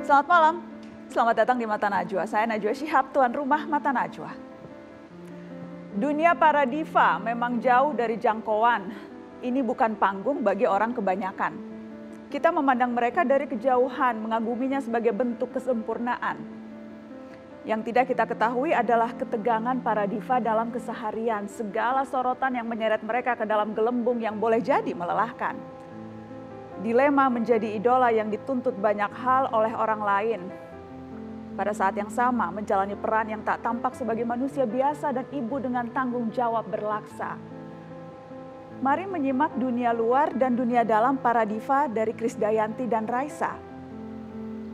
Selamat malam, selamat datang di Mata Najwa. Saya Najwa Shihab, tuan rumah Mata Najwa. Dunia para diva memang jauh dari jangkauan. Ini bukan panggung bagi orang kebanyakan. Kita memandang mereka dari kejauhan, mengaguminya sebagai bentuk kesempurnaan. Yang tidak kita ketahui adalah ketegangan para diva dalam keseharian. Segala sorotan yang menyeret mereka ke dalam gelembung yang boleh jadi melelahkan. Dilema menjadi idola yang dituntut banyak hal oleh orang lain. Pada saat yang sama menjalani peran yang tak tampak sebagai manusia biasa dan ibu dengan tanggung jawab berlaksa. Mari menyimak dunia luar dan dunia dalam para diva dari Krisdayanti dan Raisa.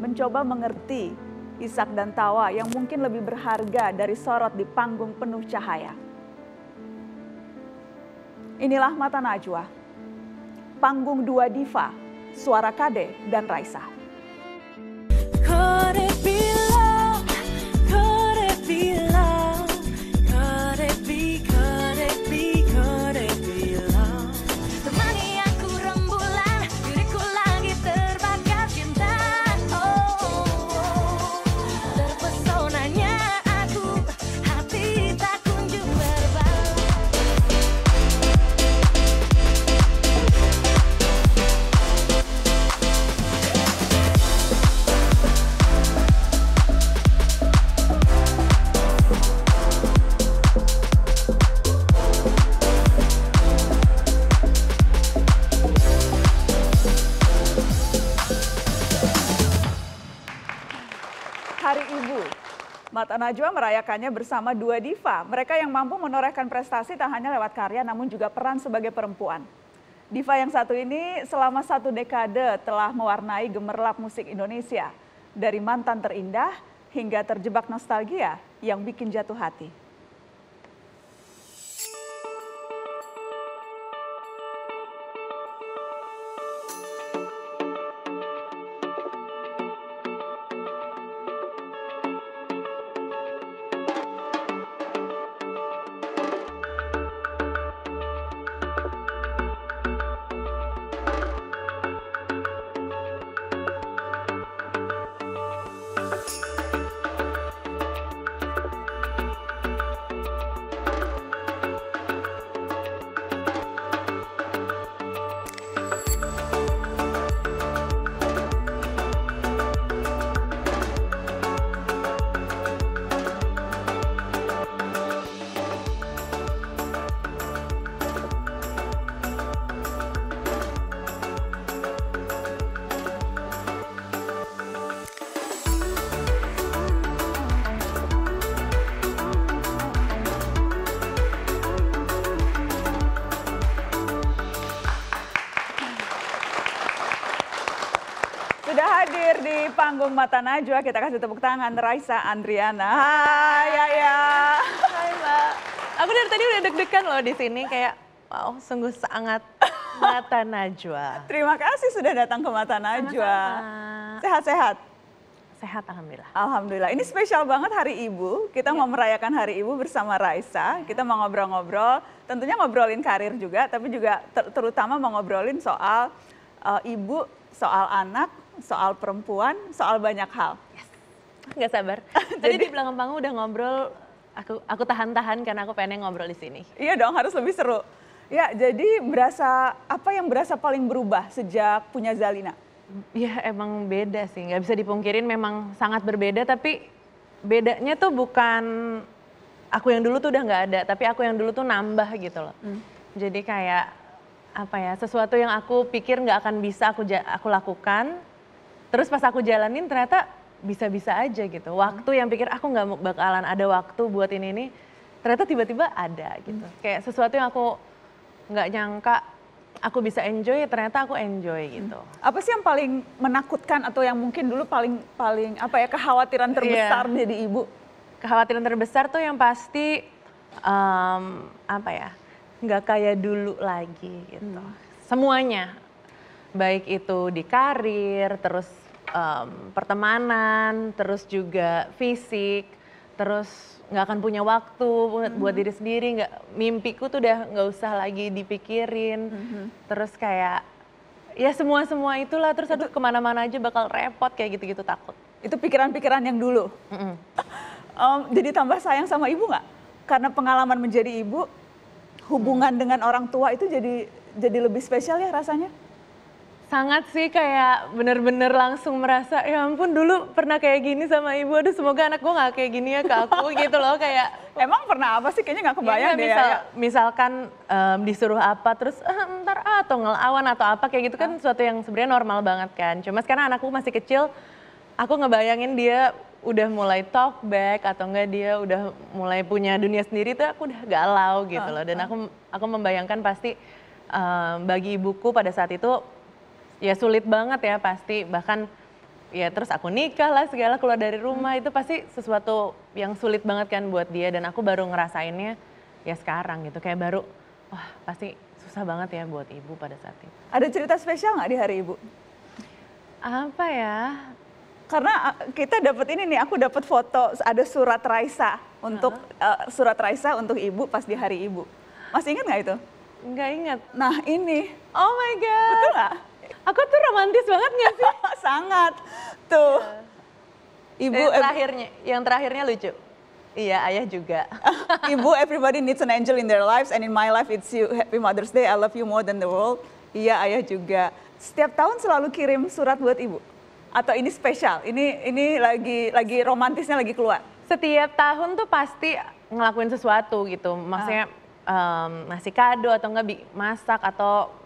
Mencoba mengerti isak dan tawa yang mungkin lebih berharga dari sorot di panggung penuh cahaya. Inilah Mata Najwa. Panggung dua diva, Suara Kade dan Raisa. Hari Ibu, Mata Najwa merayakannya bersama dua diva. Mereka yang mampu menorehkan prestasi tak hanya lewat karya namun juga peran sebagai perempuan. Diva yang satu ini selama 1 dekade telah mewarnai gemerlap musik Indonesia. Dari mantan terindah hingga terjebak nostalgia yang bikin jatuh hati. Sudah hadir di panggung Mata Najwa, kita kasih tepuk tangan Raisa Andriana. Hai Yaya. Hai Mbak. Aku dari tadi udah deg-degan loh di sini, kayak wow, sungguh sangat Mata Najwa. Terima kasih sudah datang ke Mata Najwa. Sehat-sehat? Sehat alhamdulillah. Alhamdulillah. Ini spesial banget Hari Ibu. Kita mau merayakan Hari Ibu bersama Raisa. Kita mau ngobrol-ngobrol, tentunya ngobrolin karir juga, tapi juga terutama mau ngobrolin soal ibu, soal anak, soal perempuan, soal banyak hal. Yes. Nggak sabar. Tadi di belakang panggung udah ngobrol, aku tahan-tahan karena aku pengen ngobrol di sini. Iya dong, harus lebih seru. Ya, jadi apa yang berasa paling berubah sejak punya Zalina? Ya emang beda sih, nggak bisa dipungkirin memang sangat berbeda, tapi bedanya tuh bukan aku yang dulu tuh udah nggak ada, tapi aku yang dulu tuh nambah gitu loh. Jadi kayak apa ya, sesuatu yang aku pikir nggak akan bisa aku lakukan, terus pas aku jalanin ternyata bisa-bisa aja gitu. Waktu yang pikir aku nggak bakalan ada waktu buat ini, ternyata tiba-tiba ada gitu. Kayak sesuatu yang aku nggak nyangka aku bisa enjoy, ternyata aku enjoy gitu. Apa sih yang paling menakutkan atau yang mungkin dulu paling apa ya, kekhawatiran terbesar jadi ibu? Kekhawatiran terbesar tuh yang pasti apa ya, nggak kayak dulu lagi gitu. Semuanya, baik itu di karir, terus pertemanan, terus juga fisik, terus nggak akan punya waktu buat diri sendiri, mimpiku tuh udah nggak usah lagi dipikirin, terus kayak Ya semua itulah, terus aduh kemana-mana aja bakal repot kayak gitu-gitu, takut. Itu pikiran-pikiran yang dulu. Jadi tambah sayang sama ibu nggak? Karena pengalaman menjadi ibu, hubungan dengan orang tua itu jadi lebih spesial ya rasanya? Sangat sih, kayak bener-bener langsung merasa, ya ampun dulu pernah kayak gini sama ibu, aduh semoga anak gue gak kayak gini ya ke aku gitu loh, kayak. Emang pernah apa sih? Kayaknya nggak kebayang deh ya. Misalkan disuruh apa, terus ntar atau ngelawan atau apa kayak gitu kan sesuatu yang sebenarnya normal banget kan. Cuma sekarang anakku masih kecil, aku ngebayangin dia udah mulai talk back atau enggak dia udah mulai punya dunia sendiri tuh aku udah galau gitu loh. Dan aku membayangkan pasti bagi ibuku pada saat itu ya sulit banget ya pasti, bahkan ya terus aku nikah lah segala, keluar dari rumah itu pasti sesuatu yang sulit banget kan buat dia, dan aku baru ngerasainnya ya sekarang gitu, kayak baru wah pasti susah banget ya buat ibu pada saat itu. Ada cerita spesial nggak di hari ibu? Apa ya? Karena kita dapat ini nih, aku dapat foto ada surat Raisa untuk ibu pas di hari ibu. Masih ingat nggak itu? Nggak ingat. Nah ini. Oh my god. Betul nggak? Aku tuh romantis banget nggak sih? Sangat. Tuh. Ibu yang terakhirnya lucu. Iya, ayah juga. Ibu, everybody needs an angel in their lives, and in my life it's you. Happy Mother's Day, I love you more than the world. Iya, ayah juga. Setiap tahun selalu kirim surat buat ibu? Atau ini spesial? Ini lagi romantisnya lagi keluar? Setiap tahun tuh pasti ngelakuin sesuatu gitu. Maksudnya ngasih kado atau enggak masak atau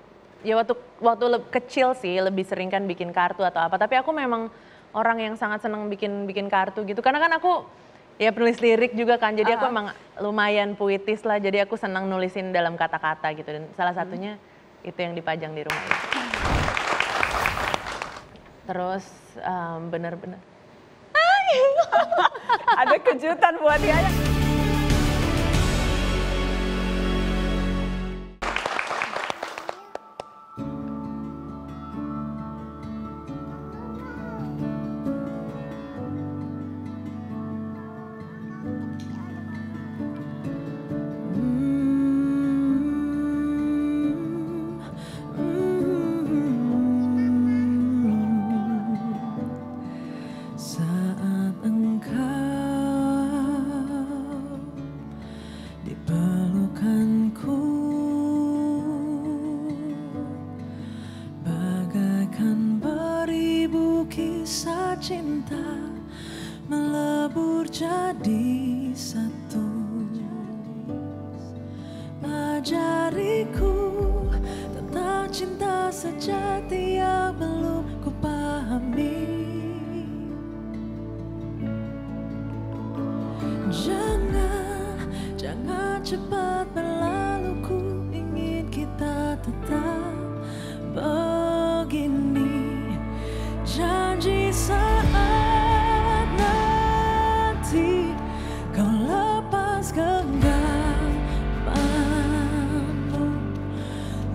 ya waktu kecil sih lebih sering kan bikin kartu atau apa. Tapi aku memang orang yang sangat senang bikin kartu gitu. Karena kan aku ya penulis lirik juga kan. Jadi aku emang lumayan puitis lah. Jadi aku senang nulisin dalam kata-kata gitu. Dan salah satunya itu yang dipajang di rumah ini. Terus bener-bener ada kejutan buat dia. Cinta melebur jadi satu, ajariku tentang cinta sejati yang belum ku pahami. Jangan cepat berlalu, ku ingin kita tetap begini. Janji saat nanti kau lepas genggamanmu,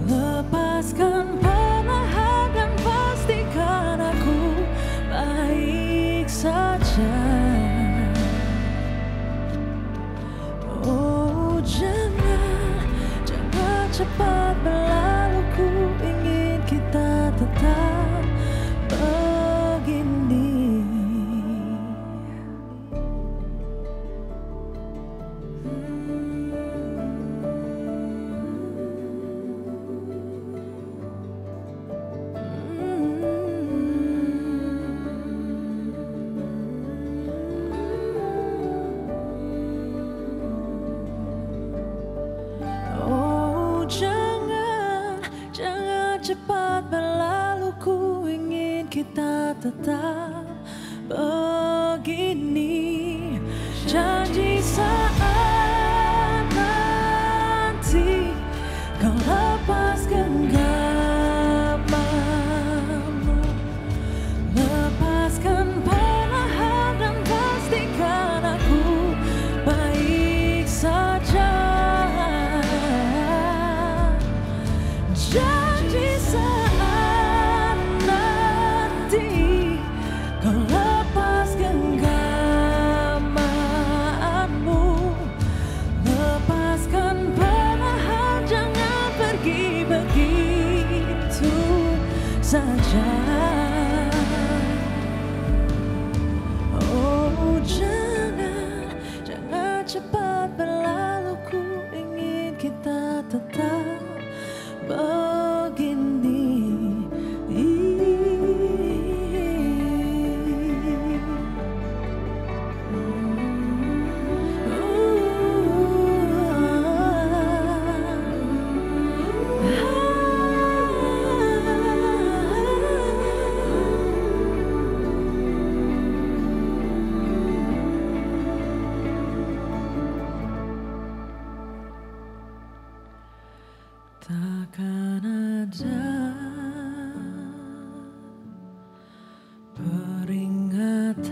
lepaskan perlahan dan pastikan aku baik saja. Oh jangan cepat berlalu, ku ingin kita tetap begini. Oh jangan cepat berlalu, ku ingin kita tetap begini. Janji saat nanti kau lepas genggamanmu, lepaskan perlahan dan pastikan aku baik saja. Janji saat nanti kau lepas genggamanmu, lepaskan perlahan, jangan pergi begitu ada peringatan,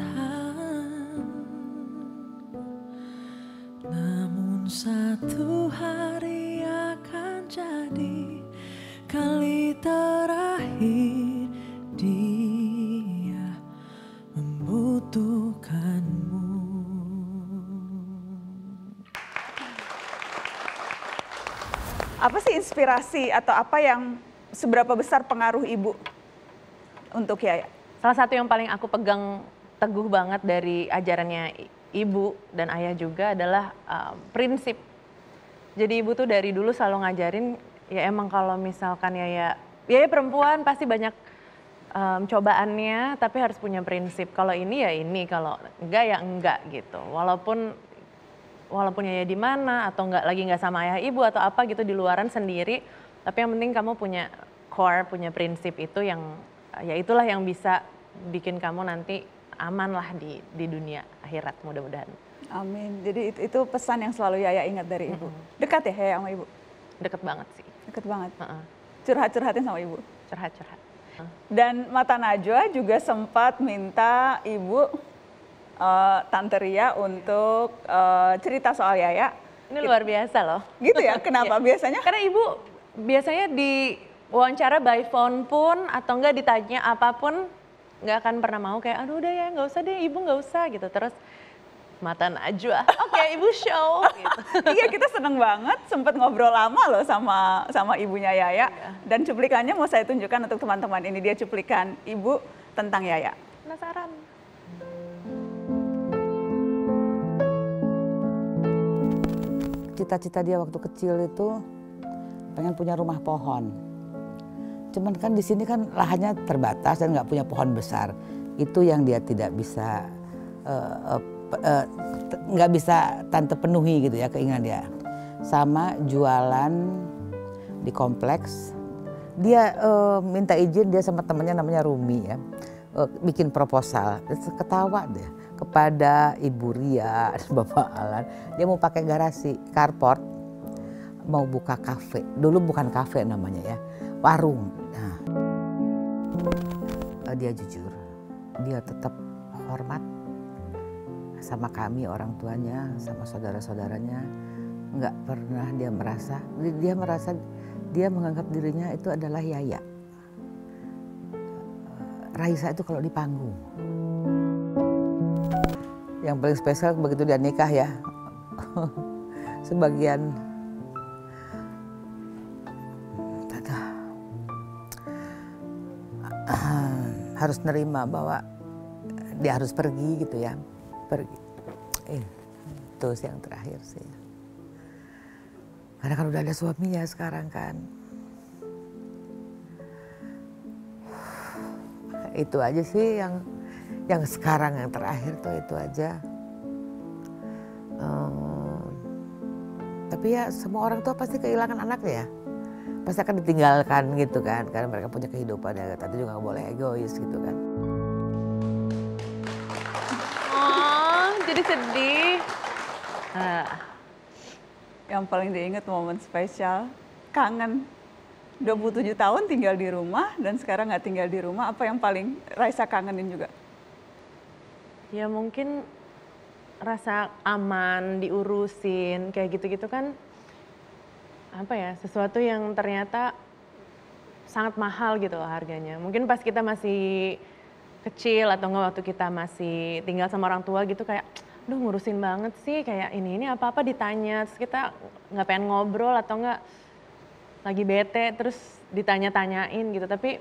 namun satu hari akan jadi kali terakhir dia membutuhkanmu. Apa sih inspirasi atau apa yang seberapa besar pengaruh ibu untuk Yaya? Salah satu yang paling aku pegang teguh banget dari ajarannya ibu dan ayah juga adalah prinsip. Jadi ibu tuh dari dulu selalu ngajarin, ya emang kalau misalkan Yaya perempuan pasti banyak cobaannya, tapi harus punya prinsip. Kalau ini ya ini, kalau enggak ya enggak gitu. Walaupun Yaya di mana atau lagi nggak sama ayah ibu atau apa gitu di luaran sendiri, tapi yang penting kamu punya core, punya prinsip itu yang ya itulah yang bisa bikin kamu nanti aman lah di dunia akhirat mudah-mudahan. Amin. Jadi itu pesan yang selalu Yaya ingat dari ibu. Dekat ya Yaya sama ibu? Deket banget sih. Deket banget. Curhat-curhatin sama ibu? Curhat-curhat. Dan Mata Najwa juga sempat minta ibu Tante Ria untuk cerita soal Yaya. Ini luar biasa loh. Gitu ya? Kenapa? Biasanya? Karena ibu biasanya di wawancara by phone pun atau enggak ditanya apapun nggak akan pernah mau kayak aduh udah ya nggak usah deh ibu nggak usah gitu. Terus Mata Najwa, oke, ibu show. Gitu. Iya, kita seneng banget, sempat ngobrol lama loh sama ibunya Yaya. Dan cuplikannya mau saya tunjukkan untuk teman-teman. Ini dia cuplikan ibu tentang Yaya. Penasaran? Cita-cita dia waktu kecil itu pengen punya rumah pohon. Cuman kan di sini kan lahannya terbatas dan nggak punya pohon besar. Itu yang dia tidak bisa nggak bisa tante penuhi gitu ya keinginan dia. Sama jualan di kompleks. Dia minta izin dia sama temannya namanya Rumi ya. Bikin proposal. Ketawa deh kepada Ibu Ria dan Bapak Alan. Dia mau pakai garasi carport. Mau buka kafe. Dulu bukan kafe namanya ya. Warung. Nah, dia jujur. Dia tetap hormat sama kami orang tuanya, sama saudara-saudaranya. Nggak pernah dia merasa dia menganggap dirinya itu adalah Yaya. Raisa itu kalau di panggung. Yang paling spesial begitu dia nikah ya. Sebagian harus nerima bahwa dia harus pergi gitu ya. Pergi. Itu yang terakhir sih. Karena kan udah ada suaminya sekarang kan. Itu aja sih yang sekarang yang terakhir tuh itu aja. Tapi ya semua orang tua pasti kehilangan anaknya ya. Pasti akan ditinggalkan gitu kan. Karena mereka punya kehidupan ya. Tadi juga gak boleh egois gitu kan. Jadi sedih. Yang paling diingat momen spesial, kangen. 27 tahun tinggal di rumah dan sekarang nggak tinggal di rumah. Apa yang paling Raisa kangenin juga? Ya mungkin rasa aman, diurusin, kayak gitu-gitu kan apa ya, sesuatu yang ternyata sangat mahal gitu loh harganya. Mungkin pas kita masih kecil atau enggak waktu kita masih tinggal sama orang tua gitu kayak duh ngurusin banget sih, kayak ini apa-apa ditanya, terus kita nggak pengen ngobrol atau enggak lagi bete terus ditanya-tanyain gitu. Tapi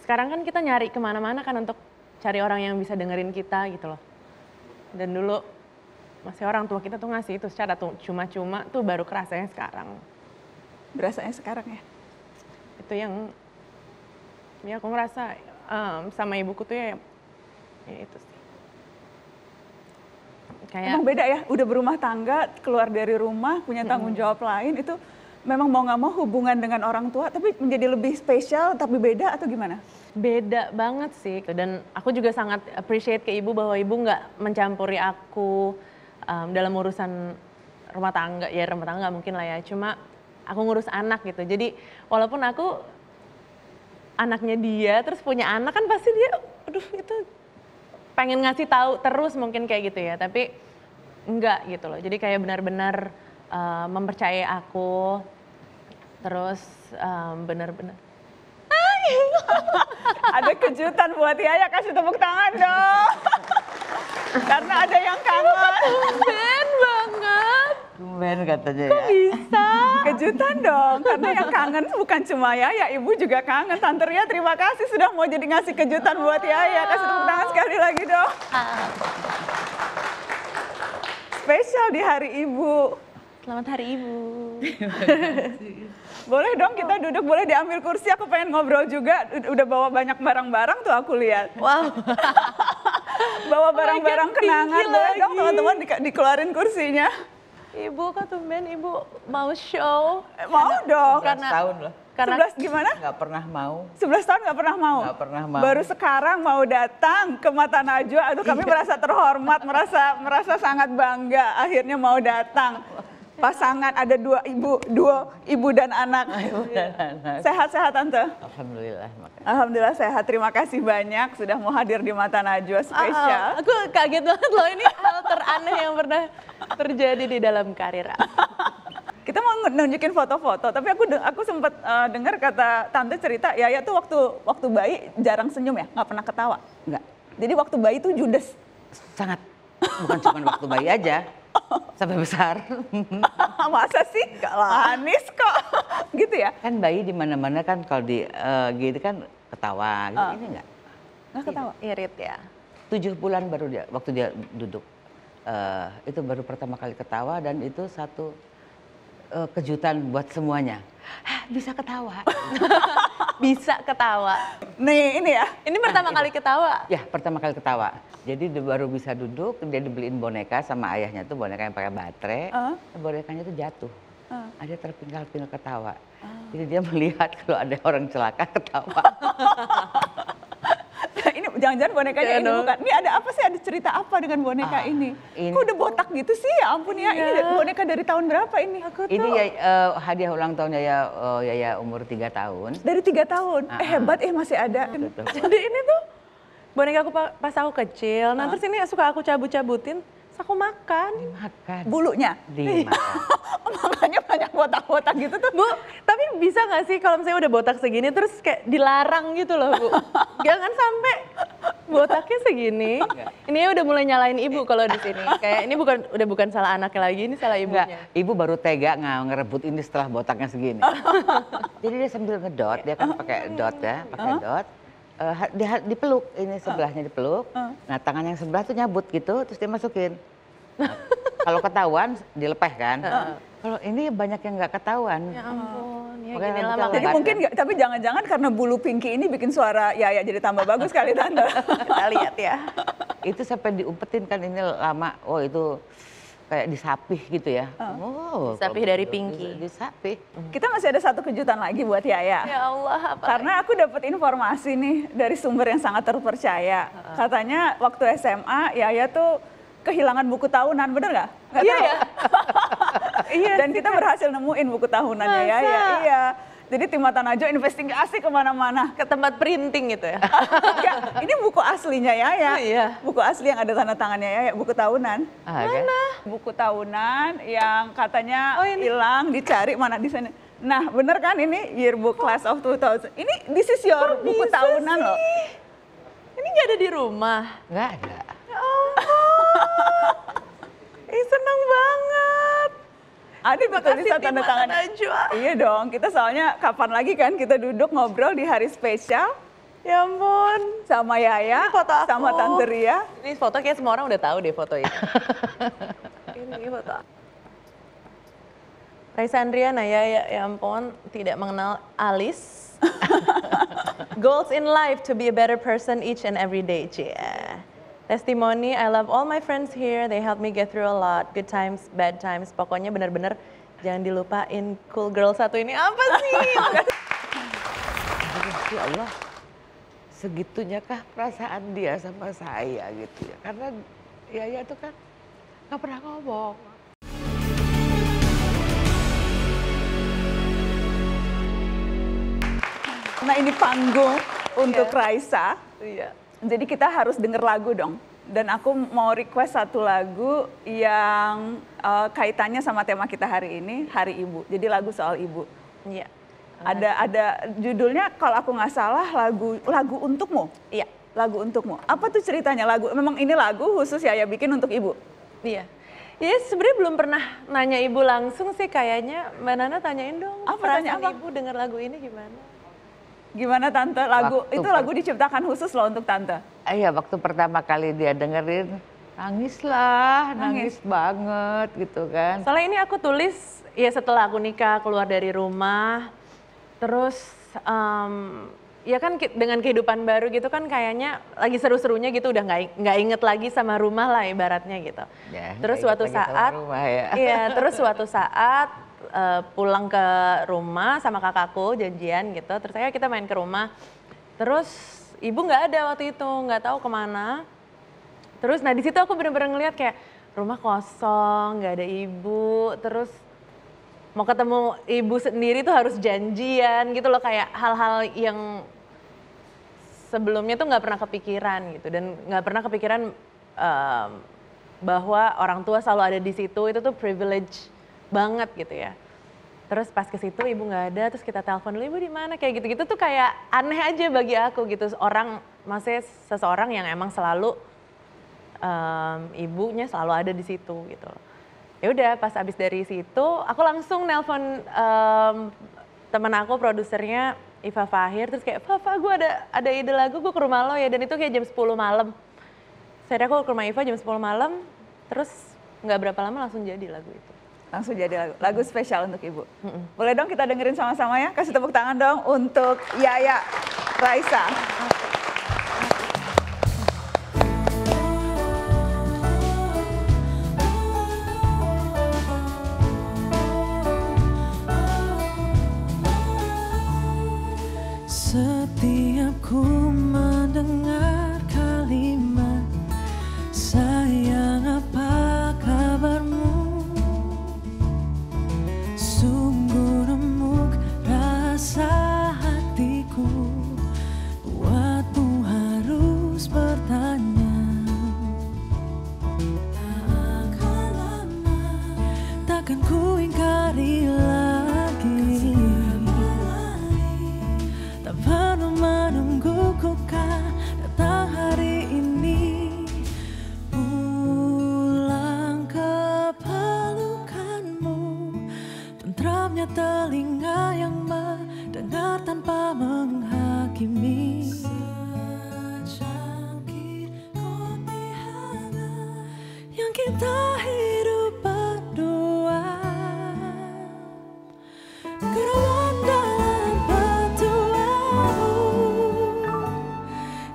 sekarang kan kita nyari kemana-mana kan untuk cari orang yang bisa dengerin kita gitu loh. Dan dulu masih orang tua kita tuh ngasih itu secara tuh cuma-cuma tuh baru kerasanya sekarang. Berasanya sekarang ya? Itu yang ya aku ngerasa sama ibuku tuh ya itu sih. Kayak emang beda ya, udah berumah tangga, keluar dari rumah, punya tanggung jawab lain, itu memang mau nggak mau hubungan dengan orang tua, tapi menjadi lebih spesial, tapi beda atau gimana? beda banget sih. Dan aku juga sangat appreciate ke ibu bahwa ibu nggak mencampuri aku dalam urusan rumah tangga. Ya rumah tangga mungkin lah ya, cuma aku ngurus anak gitu. Jadi walaupun aku anaknya dia terus punya anak kan pasti dia aduh itu pengen ngasih tahu terus mungkin kayak gitu ya, tapi enggak gitu loh. Jadi kayak benar-benar mempercayai aku, terus benar-benar Ada kejutan buat Yaya, kasih tepuk tangan dong. Karena ada yang kangen. Ben banget. Tumben katanya ya. Bisa. Kejutan dong, karena yang kangen bukan cuma Yaya, Ibu juga kangen. Tante Ria terima kasih sudah mau jadi ngasih kejutan buat Yaya. Kasih tepuk tangan sekali lagi dong. Spesial di Hari Ibu. Selamat Hari Ibu. Boleh dong kita duduk, boleh diambil kursi, aku pengen ngobrol juga. Udah bawa banyak barang-barang tuh aku lihat. Wow. Bawa barang-barang kenangan, tinggi boleh lagi. dong teman-teman dikeluarin kursinya. Ibu kok tumben Ibu mau show? Mau dong. 11 tahun loh. Karena 11 gimana? Nggak pernah mau. 11 tahun nggak pernah mau? Nggak pernah mau. Baru sekarang mau datang ke Mata Najwa, aduh kami merasa terhormat, merasa sangat bangga akhirnya mau datang. Pasangan ada dua ibu dan anak. Sehat-sehat Tante? Alhamdulillah. Makanya. Alhamdulillah sehat, terima kasih banyak sudah mau hadir di Mata Najwa spesial. Aku kaget banget loh, ini hal teraneh yang pernah terjadi di dalam karir aku. Kita mau nunjukin foto-foto, tapi aku sempat dengar kata Tante cerita, Yaya tuh waktu bayi jarang senyum ya, nggak pernah ketawa. Enggak. Jadi waktu bayi tuh judes. Sangat. Bukan cuma waktu bayi aja. Sampai besar. Masa sih? Manis kok. Gitu ya? Kan bayi di mana-mana kan kalau di gitu kan ketawa gitu. Ini enggak. Nggak ketawa? Irit ya. 7 bulan baru dia waktu dia duduk. Itu baru pertama kali ketawa dan itu satu kejutan buat semuanya. Bisa ketawa. Bisa ketawa. Nih ini ya. Ini pertama kali ketawa. Ya, pertama kali ketawa. Jadi dia baru bisa duduk, dia dibeliin boneka sama ayahnya tuh, boneka yang pakai baterai. Bonekanya tuh jatuh. Ada terpinggal-pinggal ketawa. Jadi dia melihat kalau ada orang celaka ketawa. Ini jangan-jangan bonekanya ini bukan. Ini ada apa sih? Ada cerita apa dengan boneka ini? Kok udah botak gitu sih? Ya ampun ya. Ini boneka dari tahun berapa ini? Ini ya, hadiah ulang tahun Yaya umur 3 tahun. Dari 3 tahun. Hebat masih ada. Betul. Jadi ini tuh boneka aku pas aku kecil. Nah terus ini suka aku cabut-cabutin, terus aku makan. Makan. Bulunya. Dimakan. Makanya banyak botak-botak gitu tuh. Bu, tapi bisa nggak sih kalau misalnya udah botak segini terus kayak dilarang gitu loh Bu? Jangan sampai botaknya segini. Ini udah mulai nyalain ibu kalau di sini. Kayak ini udah bukan salah anaknya lagi, ini salah ibunya. Enggak, ibu baru tega ngerebut ini setelah botaknya segini. Jadi dia sambil ngedot, dia kan pakai dot ya, pakai dot. Dia dipeluk, ini sebelahnya dipeluk. Nah tangan yang sebelah tuh nyabut gitu, terus dia masukin. Nah, kalau ketahuan dilepeh kan. Kalau ini banyak yang nggak ketahuan. Ya ampun, ya Makanya gini lah betul. Jadi makanya. mungkin nggak, tapi jangan-jangan karena bulu Pinky ini bikin suara Yaya jadi tambah bagus kali Tante. Kita lihat ya. Itu sampai diumpetin kan ini lama. Oh itu kayak disapih gitu ya. Oh, Disapih kalau dari begitu, Pinky. Disapih. Kita masih ada satu kejutan lagi buat Yaya. Ya Allah, apa Karena aku dapat informasi nih dari sumber yang sangat terpercaya. Katanya waktu SMA Yaya tuh kehilangan buku tahunan, bener nggak? Nggak Iya tahu. ya? Iya. Dan kita berhasil nemuin buku tahunannya Masa? Yaya. Iya. Jadi tim Mata Najwa investigasi kemana-mana. Ke tempat printing gitu ya? Ya, ini buku aslinya Yaya. Oh, iya. Buku asli yang ada tanda tangannya Yaya, buku tahunan. Kan? Buku tahunan yang katanya Oh, ini. hilang, dicari mana di sana. Nah, bener kan ini yearbook class of 2000. Ini this is your buku bisa tahunan sih? loh. Ini nggak ada di rumah. Nggak ada. Ya ampun. Ih seneng banget. Ada di tulisan tanda tangan. Najwa. Iya dong, kita soalnya kapan lagi kan kita duduk ngobrol di hari spesial Ya ampun. sama Yaya, Ini foto aku. sama Tante Ria. Ini foto kayak semua orang udah tahu deh foto ini. Ini foto. Raisa Andriana ya ampun tidak mengenal alis. Goals in life to be a better person each and every day. Yeah. Testimony, I love all my friends here. They help me get through a lot. Good times, bad times. Pokoknya bener-bener jangan dilupain cool girl satu ini apa sih? Ya Allah, segitunya kah perasaan dia sama saya gitu ya. Karena Yaya tuh kan nggak pernah ngomong. karena ini panggung untuk Raisa. Iya. Jadi kita harus denger lagu dong. Dan aku mau request satu lagu yang kaitannya sama tema kita hari ini, Hari Ibu. Jadi lagu soal ibu. Iya. Ada judulnya kalau aku nggak salah lagu untukmu. Iya. Lagu untukmu. Apa tuh ceritanya lagu? Memang ini lagu khusus Yaya bikin untuk ibu. Iya. Ya sebenarnya belum pernah nanya ibu langsung sih kayaknya. Mbak Nana tanyain dong. Tanya apa? Ibu dengar lagu ini gimana? Gimana Tante? Lagu diciptakan khusus loh untuk Tante. Iya, waktu pertama kali dia dengerin, nangis banget gitu kan. Soalnya ini aku tulis ya setelah aku nikah, keluar dari rumah, terus ya kan dengan kehidupan baru gitu kan kayaknya lagi seru-serunya gitu, udah nggak inget lagi sama rumah lah ibaratnya gitu. Ya, terus suatu saat, terus suatu saat pulang ke rumah sama kakakku janjian gitu, terus kita main ke rumah, terus ibu nggak ada waktu itu, nggak tahu kemana. Terus nah di situ aku bener-bener ngeliat kayak rumah kosong, nggak ada ibu, terus mau ketemu ibu sendiri tuh harus janjian gitu loh, kayak hal-hal yang sebelumnya tuh nggak pernah kepikiran gitu, dan nggak pernah kepikiran bahwa orang tua selalu ada di situ, itu tuh privilege banget gitu ya. Terus pas ke situ ibu nggak ada, terus kita telepon dulu, ibu di mana, kayak gitu-gitu tuh kayak aneh aja bagi aku gitu. Maksudnya seseorang yang emang selalu ibunya selalu ada di situ gitu. Ya udah pas abis dari situ aku langsung nelpon temen aku, produsernya Iva Fahir, terus kayak Fa gue ada ide lagu, gue ke rumah lo ya, dan itu kayak jam 10 malam. Saya aku ke rumah Iva jam 10 malam, terus nggak berapa lama langsung jadi lagu itu. Langsung jadi lagu spesial untuk ibu. Boleh dong kita dengerin sama-sama ya, kasih tepuk tangan dong untuk Yaya Raisa. Setiap ku mendengar kalimat, sayang apa kabarmu, sungguh remuk rasa hatiku, buatmu harus bertanya. Tak akan lama, takkan ku ingkari lagi, tak perlu menunggu ku kan datang hari ini. Pulang ke pelukanmu, tentramnya telinga yang mendengar tanpa menghakimi. Secangkir kopi hangat yang kita hidup berdua, keruan dalam petuamu.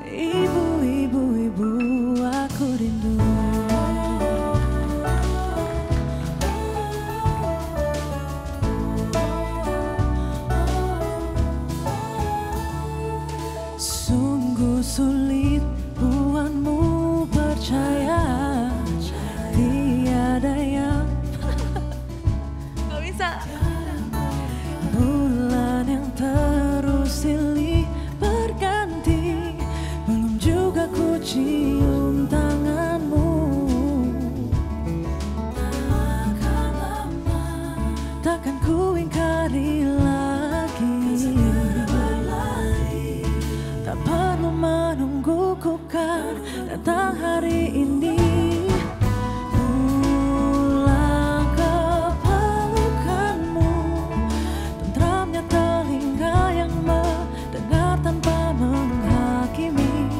Ibu, aku rindu. Sungguh sulit buatmu percaya, tiada yang Gak bisa. bulan yang terus silih berganti, belum juga ku cium tanganmu. Takkan lama, takkan ku ingkari lagi, tak perlu menunggu ku kan datang hari ini. Pulang ke pelukanmu, tentramnya telinga yang mendengar tanpa menghakimi.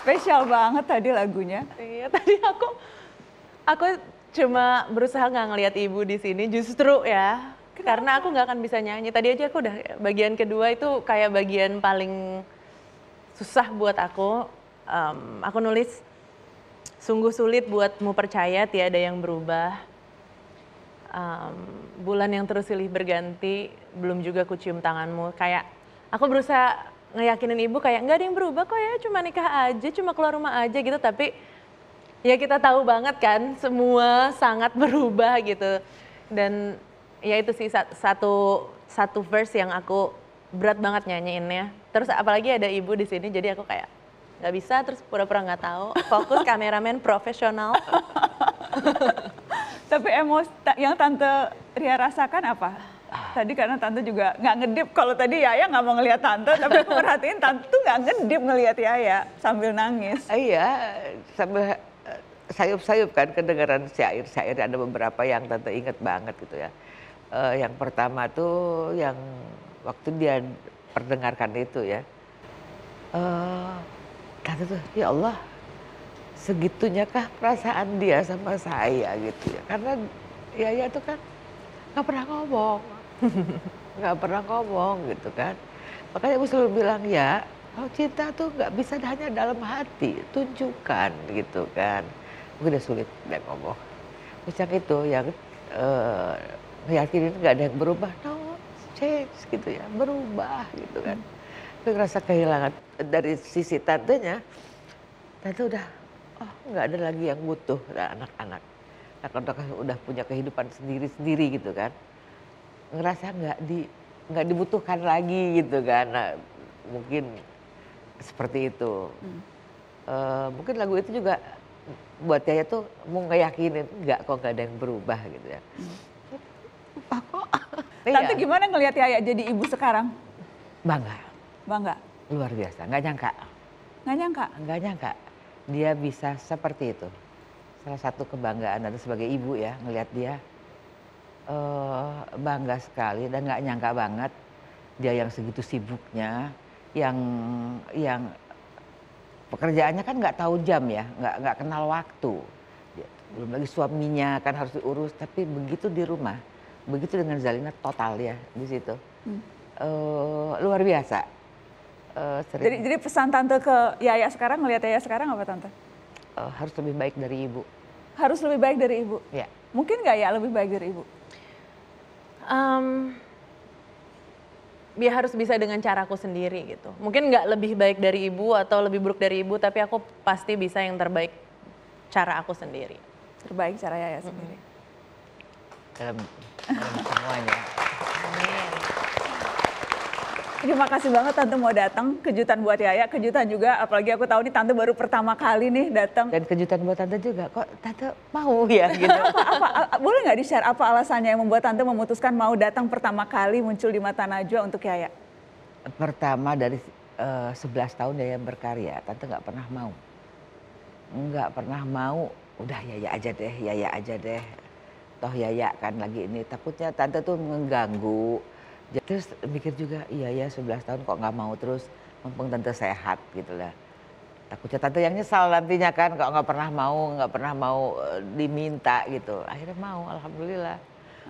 Spesial banget tadi lagunya. Iya, tadi aku cuma berusaha nggak ngelihat ibu di sini, justru ya. Karena aku nggak akan bisa nyanyi. Tadi aja aku udah bagian kedua itu kayak bagian paling susah buat aku. Aku nulis, sungguh sulit buatmu percaya tiada yang berubah. Bulan yang terus silih berganti, belum juga kucium tanganmu. Kayak aku berusaha ngeyakinin ibu kayak nggak ada yang berubah kok ya, cuma nikah aja, cuma keluar rumah aja gitu. Tapi ya kita tahu banget kan, semua sangat berubah gitu. Dan ya itu sih satu verse yang aku berat banget nyanyiinnya. Terus apalagi ada ibu di sini, jadi aku kayak nggak bisa, terus pura-pura nggak tahu. Fokus kameramen profesional. Tapi emosi yang Tante Ria rasakan apa? Tadi karena Tante juga nggak ngedip, kalau tadi Yaya nggak mau ngelihat Tante, tapi aku perhatiin Tante tuh nggak ngedip ngelihat Yaya sambil nangis. Iya, sambil sayup-sayup kan kedengaran syair-syair, ada beberapa yang Tante inget banget gitu ya. Yang pertama tuh yang waktu dia perdengarkan itu ya, Tante tuh, ya Allah, segitunya kah perasaan dia sama saya gitu ya. Karena Yaya tuh kan nggak pernah ngomong, nggak pernah ngomong gitu kan. Makanya Ibu selalu bilang ya, oh cinta tuh nggak bisa hanya dalam hati, tunjukkan gitu kan. Mungkin udah sulit dia ngomong. Terus yang itu yang ngeyakinin nggak ada yang berubah, no change gitu ya, berubah gitu kan. Tapi ngerasa kehilangan dari sisi tantenya, tante udah, oh nggak ada lagi yang butuh anak-anak. Anak-anak udah punya kehidupan sendiri-sendiri gitu kan. Ngerasa nggak dibutuhkan lagi gitu kan. Nah, mungkin seperti itu. Mungkin lagu itu juga buat Yaya tuh mau ngeyakinin nggak kok nggak ada yang berubah gitu ya. Tante gimana ngelihat Yaya jadi ibu sekarang? Bangga. Bangga? Luar biasa, nggak nyangka. Nggak nyangka? Nggak nyangka dia bisa seperti itu. Salah satu kebanggaan Tante sebagai ibu ya, ngelihat dia bangga sekali dan nggak nyangka banget dia yang segitu sibuknya, yang pekerjaannya kan nggak tahu jam ya, nggak kenal waktu. Belum lagi suaminya kan harus diurus, tapi begitu di rumah, begitu dengan Zalina total ya di situ. Luar biasa. Jadi pesan Tante ke Yaya sekarang, ngelihat Yaya sekarang apa Tante? Harus lebih baik dari ibu. Harus lebih baik dari ibu? Ya. Mungkin nggak ya lebih baik dari ibu? Dia harus bisa dengan caraku sendiri gitu. Mungkin nggak lebih baik dari ibu atau lebih buruk dari ibu, tapi aku pasti bisa yang terbaik cara aku sendiri. Terbaik cara Yaya sendiri. Dalam semuanya. Amin. Terima kasih banget Tante mau datang, kejutan buat Yaya, kejutan juga, apalagi aku tahu nih Tante baru pertama kali nih datang. Dan kejutan buat Tante juga, kok Tante mau ya gitu. Boleh nggak di-share apa alasannya yang membuat Tante memutuskan mau datang pertama kali muncul di Mata Najwa untuk Yaya? Pertama dari 11 tahun Yaya berkarya, Tante nggak pernah mau. Nggak pernah mau, udah Yaya aja deh. Toh Yaya kan lagi ini, takutnya Tante tuh mengganggu. Terus mikir juga, iya ya 11 tahun kok nggak mau terus, mumpung Tante sehat gitu lah. Takutnya Tante yang nyesal nantinya kan, kok nggak pernah mau diminta gitu. Akhirnya mau, alhamdulillah.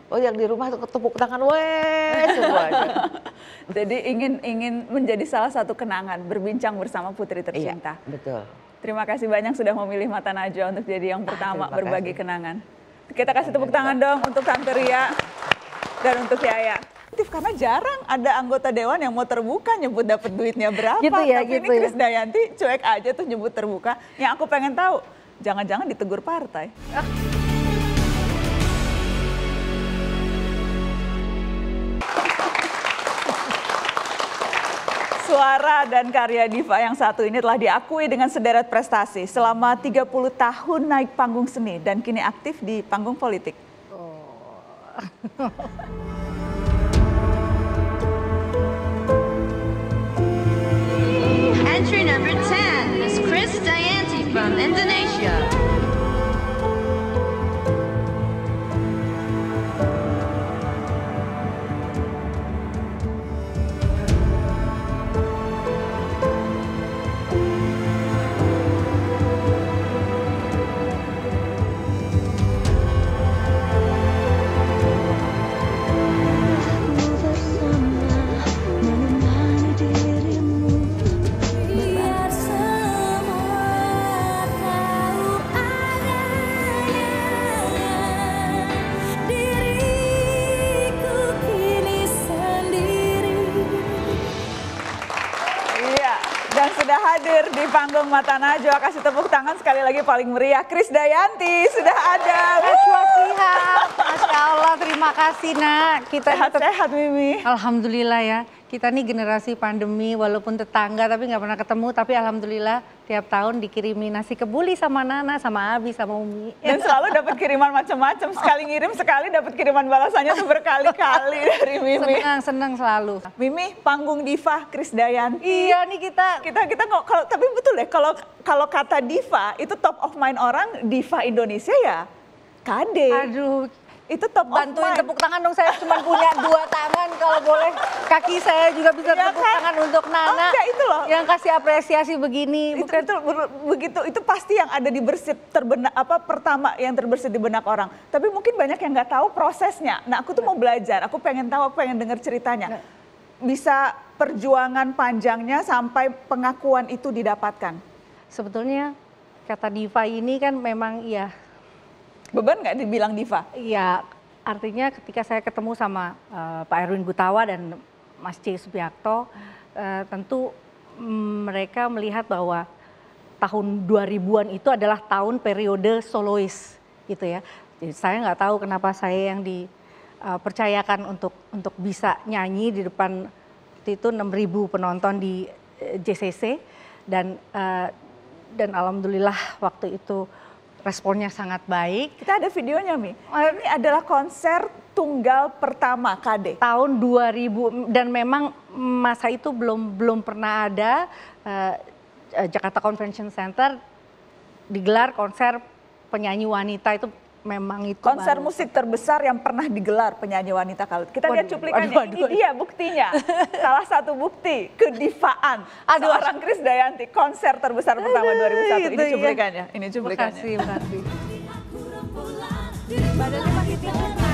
Oh yang di rumah tuh tepuk tangan, weh semuanya. Jadi ingin menjadi salah satu kenangan, berbincang bersama putri tercinta. Iya, betul. Terima kasih banyak sudah memilih Mata Najwa untuk jadi yang pertama berbagi kasih. kenangan. Kita kasih tepuk tangan dong untuk Tante Ria dan untuk Yaya. Karena jarang ada anggota dewan yang mau terbuka nyebut dapat duitnya berapa. Gitu ya, Tapi gitu ini ya. Krisdayanti cuek aja tuh nyebut terbuka. Yang aku pengen tahu, jangan-jangan ditegur partai. Suara dan karya diva yang satu ini telah diakui dengan sederet prestasi selama 30 tahun naik panggung seni dan kini aktif di panggung politik. Entry number 10, Miss Krisdayanti from Indonesia. Dan sudah hadir di panggung Mata Najwa, kasih tepuk tangan sekali lagi paling meriah, Krisdayanti sudah ada. Najwa Shihab, Masya Allah, terima kasih nak. Kita Sehat-sehat Mimi. Alhamdulillah ya, kita nih generasi pandemi walaupun tetangga tapi nggak pernah ketemu. Tapi Alhamdulillah tiap tahun dikirimi nasi kebuli sama Nana, sama Abi, sama Umi. Dan selalu dapat kiriman macam-macam, sekali ngirim sekali dapat kiriman balasannya tuh berkali-kali dari Mimi. Senang selalu. Mimi, panggung diva Krisdayanti. Iya nih Kita nggak, kalau tapi betul deh, kalau kata diva itu top of mind orang, diva Indonesia ya Kade. Aduh, Itu top bantuin of mind. tepuk tangan dong, saya cuma punya 2 tangan kalau boleh. Kaki saya juga bisa Iya tepuk kan? tangan untuk Nana. Oh, enggak, itu loh. Yang kasih apresiasi begini. Itu begitu, itu pasti yang ada di bersit pertama yang terbersit di benak orang. Tapi mungkin banyak yang nggak tahu prosesnya. Nah, aku tuh mau belajar, aku pengen tahu, aku pengen dengar ceritanya. Bisa perjuangan panjangnya sampai pengakuan itu didapatkan. Sebetulnya kata diva ini kan memang ya. Beban nggak dibilang diva? Iya, artinya ketika saya ketemu sama Pak Erwin Gutawa dan Mas C. Subiakto, tentu mereka melihat bahwa tahun 2000-an itu adalah tahun periode solois gitu ya. Jadi saya nggak tahu kenapa saya yang dipercayakan untuk bisa nyanyi di depan waktu itu 6.000 penonton di JCC dan alhamdulillah waktu itu responnya sangat baik. Kita ada videonya, Mi. Ini adalah konser tunggal pertama Kade. Tahun 2000 dan memang masa itu belum pernah ada Jakarta Convention Center digelar konser penyanyi wanita, itu memang itu Konser baru. musik terbesar yang pernah digelar penyanyi wanita kali. Kita lihat Waduh, cuplikannya. waduh, Ini dia buktinya. Salah satu bukti kedivaan seorang Krisdayanti. Konser terbesar pertama 2001. Ini itu ya. cuplikannya. Ini cuplikannya. Makasih. Badannya makin tinggi.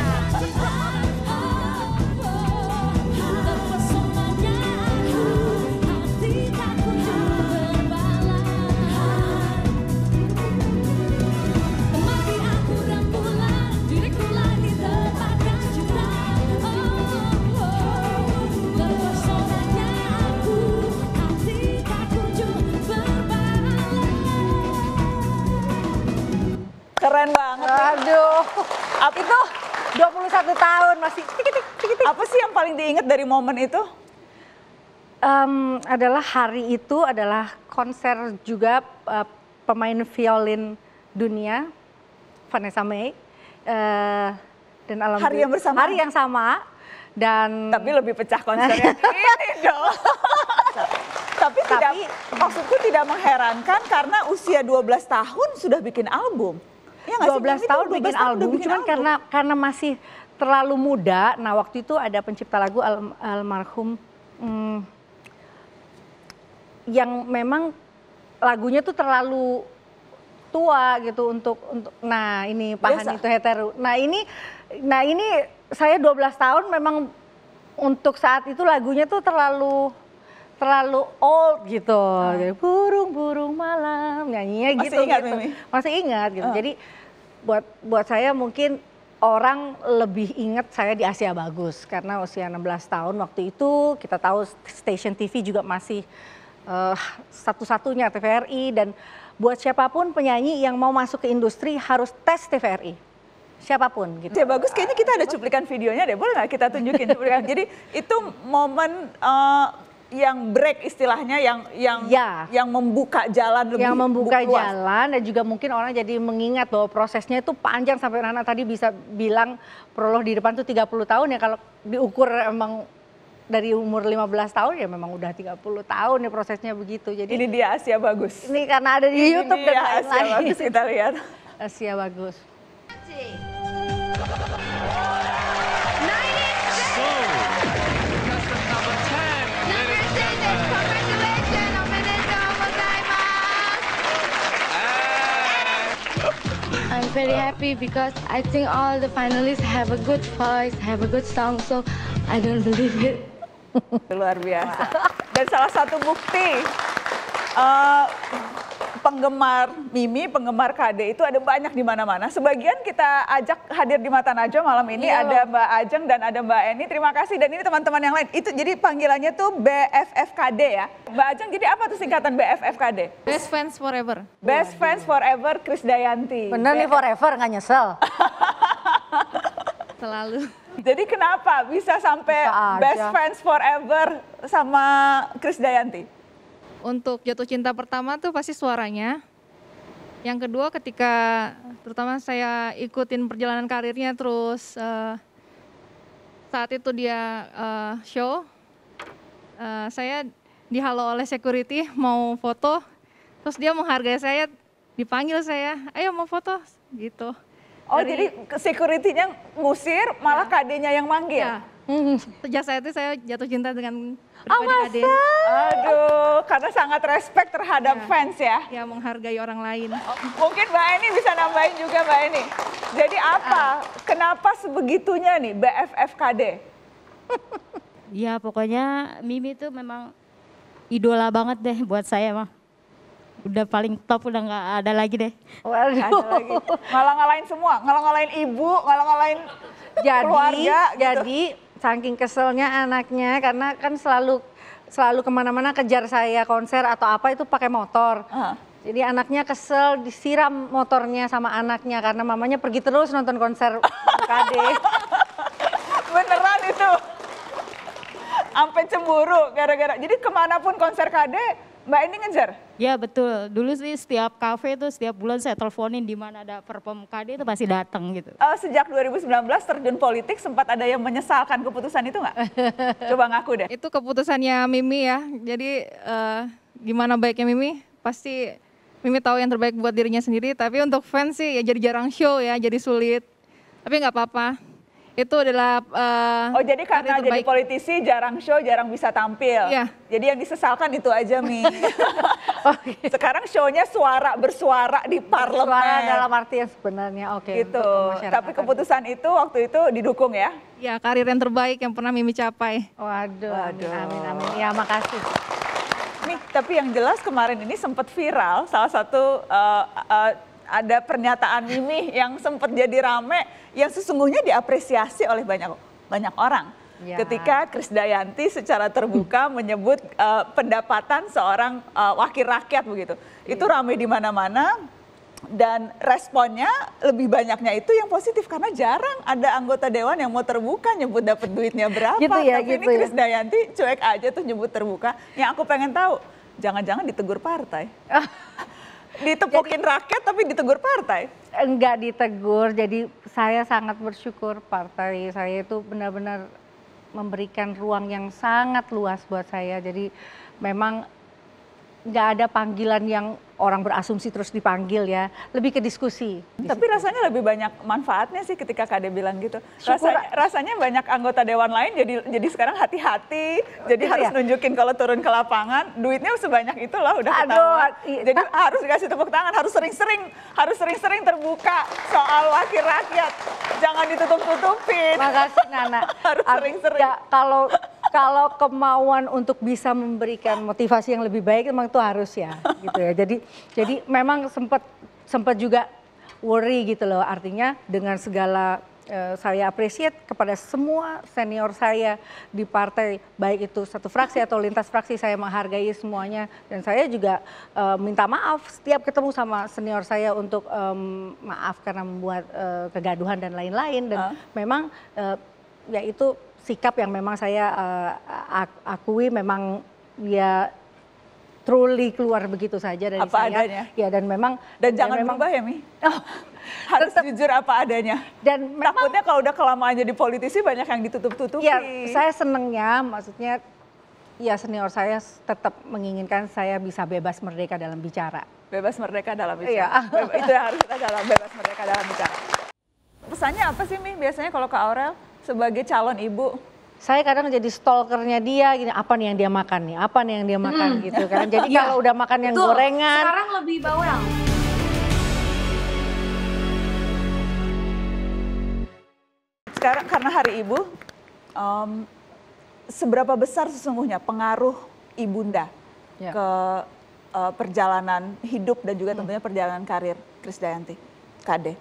Keren banget. Aduh, Apa itu? 21 tahun masih tik-tik. Apa sih yang paling diingat dari momen itu? Adalah hari itu adalah konser juga pemain violin dunia Vanessa May dan alhamdulillah Hari yang bersamaan? hari yang sama dan Tapi lebih pecah konsernya ini dong. Tapi maksudku tidak mengherankan karena usia 12 tahun sudah bikin album. Ya nggak sih? 12 Mimi tahun tuh 12 bikin tahun album, udah bikin cuman album. karena masih terlalu muda. Nah waktu itu ada pencipta lagu almarhum yang memang lagunya tuh terlalu tua gitu untuk nah ini Pahan itu Heteru. Nah ini saya 12 tahun memang untuk saat itu lagunya tuh terlalu old gitu. Jadi, burung-burung malam nyanyinya Masih gitu. ingat, Mimi? Masih ingat gitu. Jadi buat saya mungkin orang lebih ingat saya di Asia Bagus karena usia 16 tahun waktu itu kita tahu stasiun TV juga masih satu-satunya TVRI, dan buat siapapun penyanyi yang mau masuk ke industri harus tes TVRI. Siapapun gitu. Ya bagus, kayaknya kita ada cuplikan videonya deh, boleh nggak kita tunjukin cuplikan? Jadi itu momen yang break istilahnya, yang membuka jalan lebih, yang membuka luas. jalan, dan juga mungkin orang jadi mengingat bahwa prosesnya itu panjang sampai Nana tadi bisa bilang prolog di depan tuh 30 tahun ya, kalau diukur emang dari umur 15 tahun ya memang udah 30 tahun ya prosesnya begitu. Jadi Ini dia Asia Bagus. ini karena ada di Ini YouTube dia dan Asia lain-lain. Bagus, kita lihat. Asia Bagus. I'm very happy because I think all the finalists have a good voice, have a good song, so I don't believe it. Luar biasa. Dan salah satu bukti penggemar Mimi, penggemar KD itu ada banyak di mana-mana. Sebagian kita ajak hadir di Mata Najwa malam ini. Ada Mbak Ajeng dan ada Mbak Eni. Terima kasih. Dan ini teman-teman yang lain. Itu jadi panggilannya tuh BFFKD ya. Mbak Ajeng, jadi apa tuh singkatan BFFKD? Best Friends Forever. Best Friends Forever Krisdayanti. Bener nih forever nggak nyesel. Selalu. Jadi kenapa bisa sampai Best Friends Forever sama Krisdayanti? Untuk jatuh cinta pertama tuh pasti suaranya. Yang kedua ketika terutama saya ikutin perjalanan karirnya terus saat itu dia show, saya dihalo oleh security mau foto, terus dia menghargai saya, dipanggil saya, ayo mau foto gitu. Oh jadi security-nya ngusir, malah KD-nya yang manggil? Ya. Sejak saat itu saya jatuh cinta dengan pribadi KD. Aduh, karena sangat respect terhadap fans ya? Ya, menghargai orang lain. Mungkin Mbak Eni bisa nambahin juga Mbak Eni. Jadi apa, kenapa sebegitunya nih BFFKD? Ya pokoknya Mimi tuh memang idola banget deh buat saya mah. Udah paling top, udah nggak ada lagi deh. Waduh. Ada lagi. Ngalah-ngalahin semua, ngalah-ngalahin ibu, ngalah-ngalahin keluarga. Jadi saking keselnya anaknya karena kan selalu kemana-mana kejar saya konser atau apa itu pakai motor. Jadi anaknya kesel, disiram motornya sama anaknya karena mamanya pergi terus nonton konser KD. Beneran itu? Sampai cemburu gara-gara. Jadi kemanapun konser KD, Mbak Eni ngejar? Ya betul, dulu sih setiap kafe tuh setiap bulan saya teleponin di mana ada perform KD itu pasti datang gitu. Sejak 2019 terjun politik sempat ada yang menyesalkan keputusan itu nggak? Coba ngaku deh. Itu keputusannya Mimi ya, jadi gimana baiknya Mimi, pasti Mimi tahu yang terbaik buat dirinya sendiri, tapi untuk fans sih ya jadi jarang show ya, jadi sulit. Tapi nggak apa-apa. Itu adalah jadi karena jadi politisi jarang show, jarang bisa tampil. Iya. Jadi yang disesalkan itu aja Mi. Sekarang show-nya bersuara di parlemen. Suara dalam artian sebenarnya gitu. Tapi keputusan itu waktu itu didukung ya? Ya, karir yang terbaik yang pernah Mimi capai. Waduh. Amin amin. Ya makasih. Nih, tapi yang jelas kemarin ini sempat viral salah satu ada pernyataan Mimi yang sempat jadi rame yang sesungguhnya diapresiasi oleh banyak orang. Ya. Ketika Krisdayanti secara terbuka menyebut pendapatan seorang wakil rakyat begitu. Iya. Itu rame di mana-mana dan responnya lebih banyaknya itu yang positif karena jarang ada anggota dewan yang mau terbuka nyebut dapat duitnya berapa. Gitu ya, tapi ini Krisdayanti cuek aja tuh nyebut terbuka. Yang aku pengen tahu, jangan-jangan ditegur partai. Ditepukin rakyat tapi ditegur partai? Enggak ditegur, jadi saya sangat bersyukur partai saya itu benar-benar memberikan ruang yang sangat luas buat saya. Jadi memang nggak ada panggilan yang orang berasumsi terus dipanggil ya, lebih ke diskusi. Tapi rasanya lebih banyak manfaatnya sih ketika KD bilang gitu. Rasanya banyak anggota dewan lain jadi sekarang hati-hati, jadi harus nunjukin kalau turun ke lapangan, duitnya sebanyak itu loh udah ketahuan. Jadi harus dikasih tepuk tangan, harus sering-sering terbuka soal wakil rakyat. Jangan ditutup-tutupin. Makasih Nana. Harus sering-sering. Ya, kalau kemauan untuk bisa memberikan motivasi yang lebih baik memang itu harus ya gitu ya. Jadi memang sempat juga worry gitu loh, artinya dengan segala saya appreciate kepada semua senior saya di partai, baik itu satu fraksi atau lintas fraksi, saya menghargai semuanya dan saya juga minta maaf setiap ketemu sama senior saya untuk maaf karena membuat kegaduhan dan lain-lain dan memang ya itu sikap yang memang saya akui memang ya truly keluar begitu saja dari apa saya. Adanya. Ya dan memang jangan berubah ya Mi. Harus jujur apa adanya. Dan takutnya kalau udah kelamaan jadi politisi banyak yang ditutup-tutupi. Ya saya senengnya maksudnya ya senior saya tetap menginginkan saya bisa bebas merdeka dalam bicara. Bebas merdeka dalam bicara. Iya. Itu yang harus kita dalam bebas merdeka dalam bicara. Pesannya apa sih Mi biasanya kalau ke Aurel sebagai calon ibu? Saya kadang jadi stalkernya dia, gini apa nih yang dia makan nih, apa nih yang dia makan gitu kan. Jadi kalau udah makan yang gorengan. Sekarang lebih bawel. Sekarang karena Hari Ibu, seberapa besar sesungguhnya pengaruh ibunda ke perjalanan hidup dan juga tentunya perjalanan karir Krisdayanti, Kade?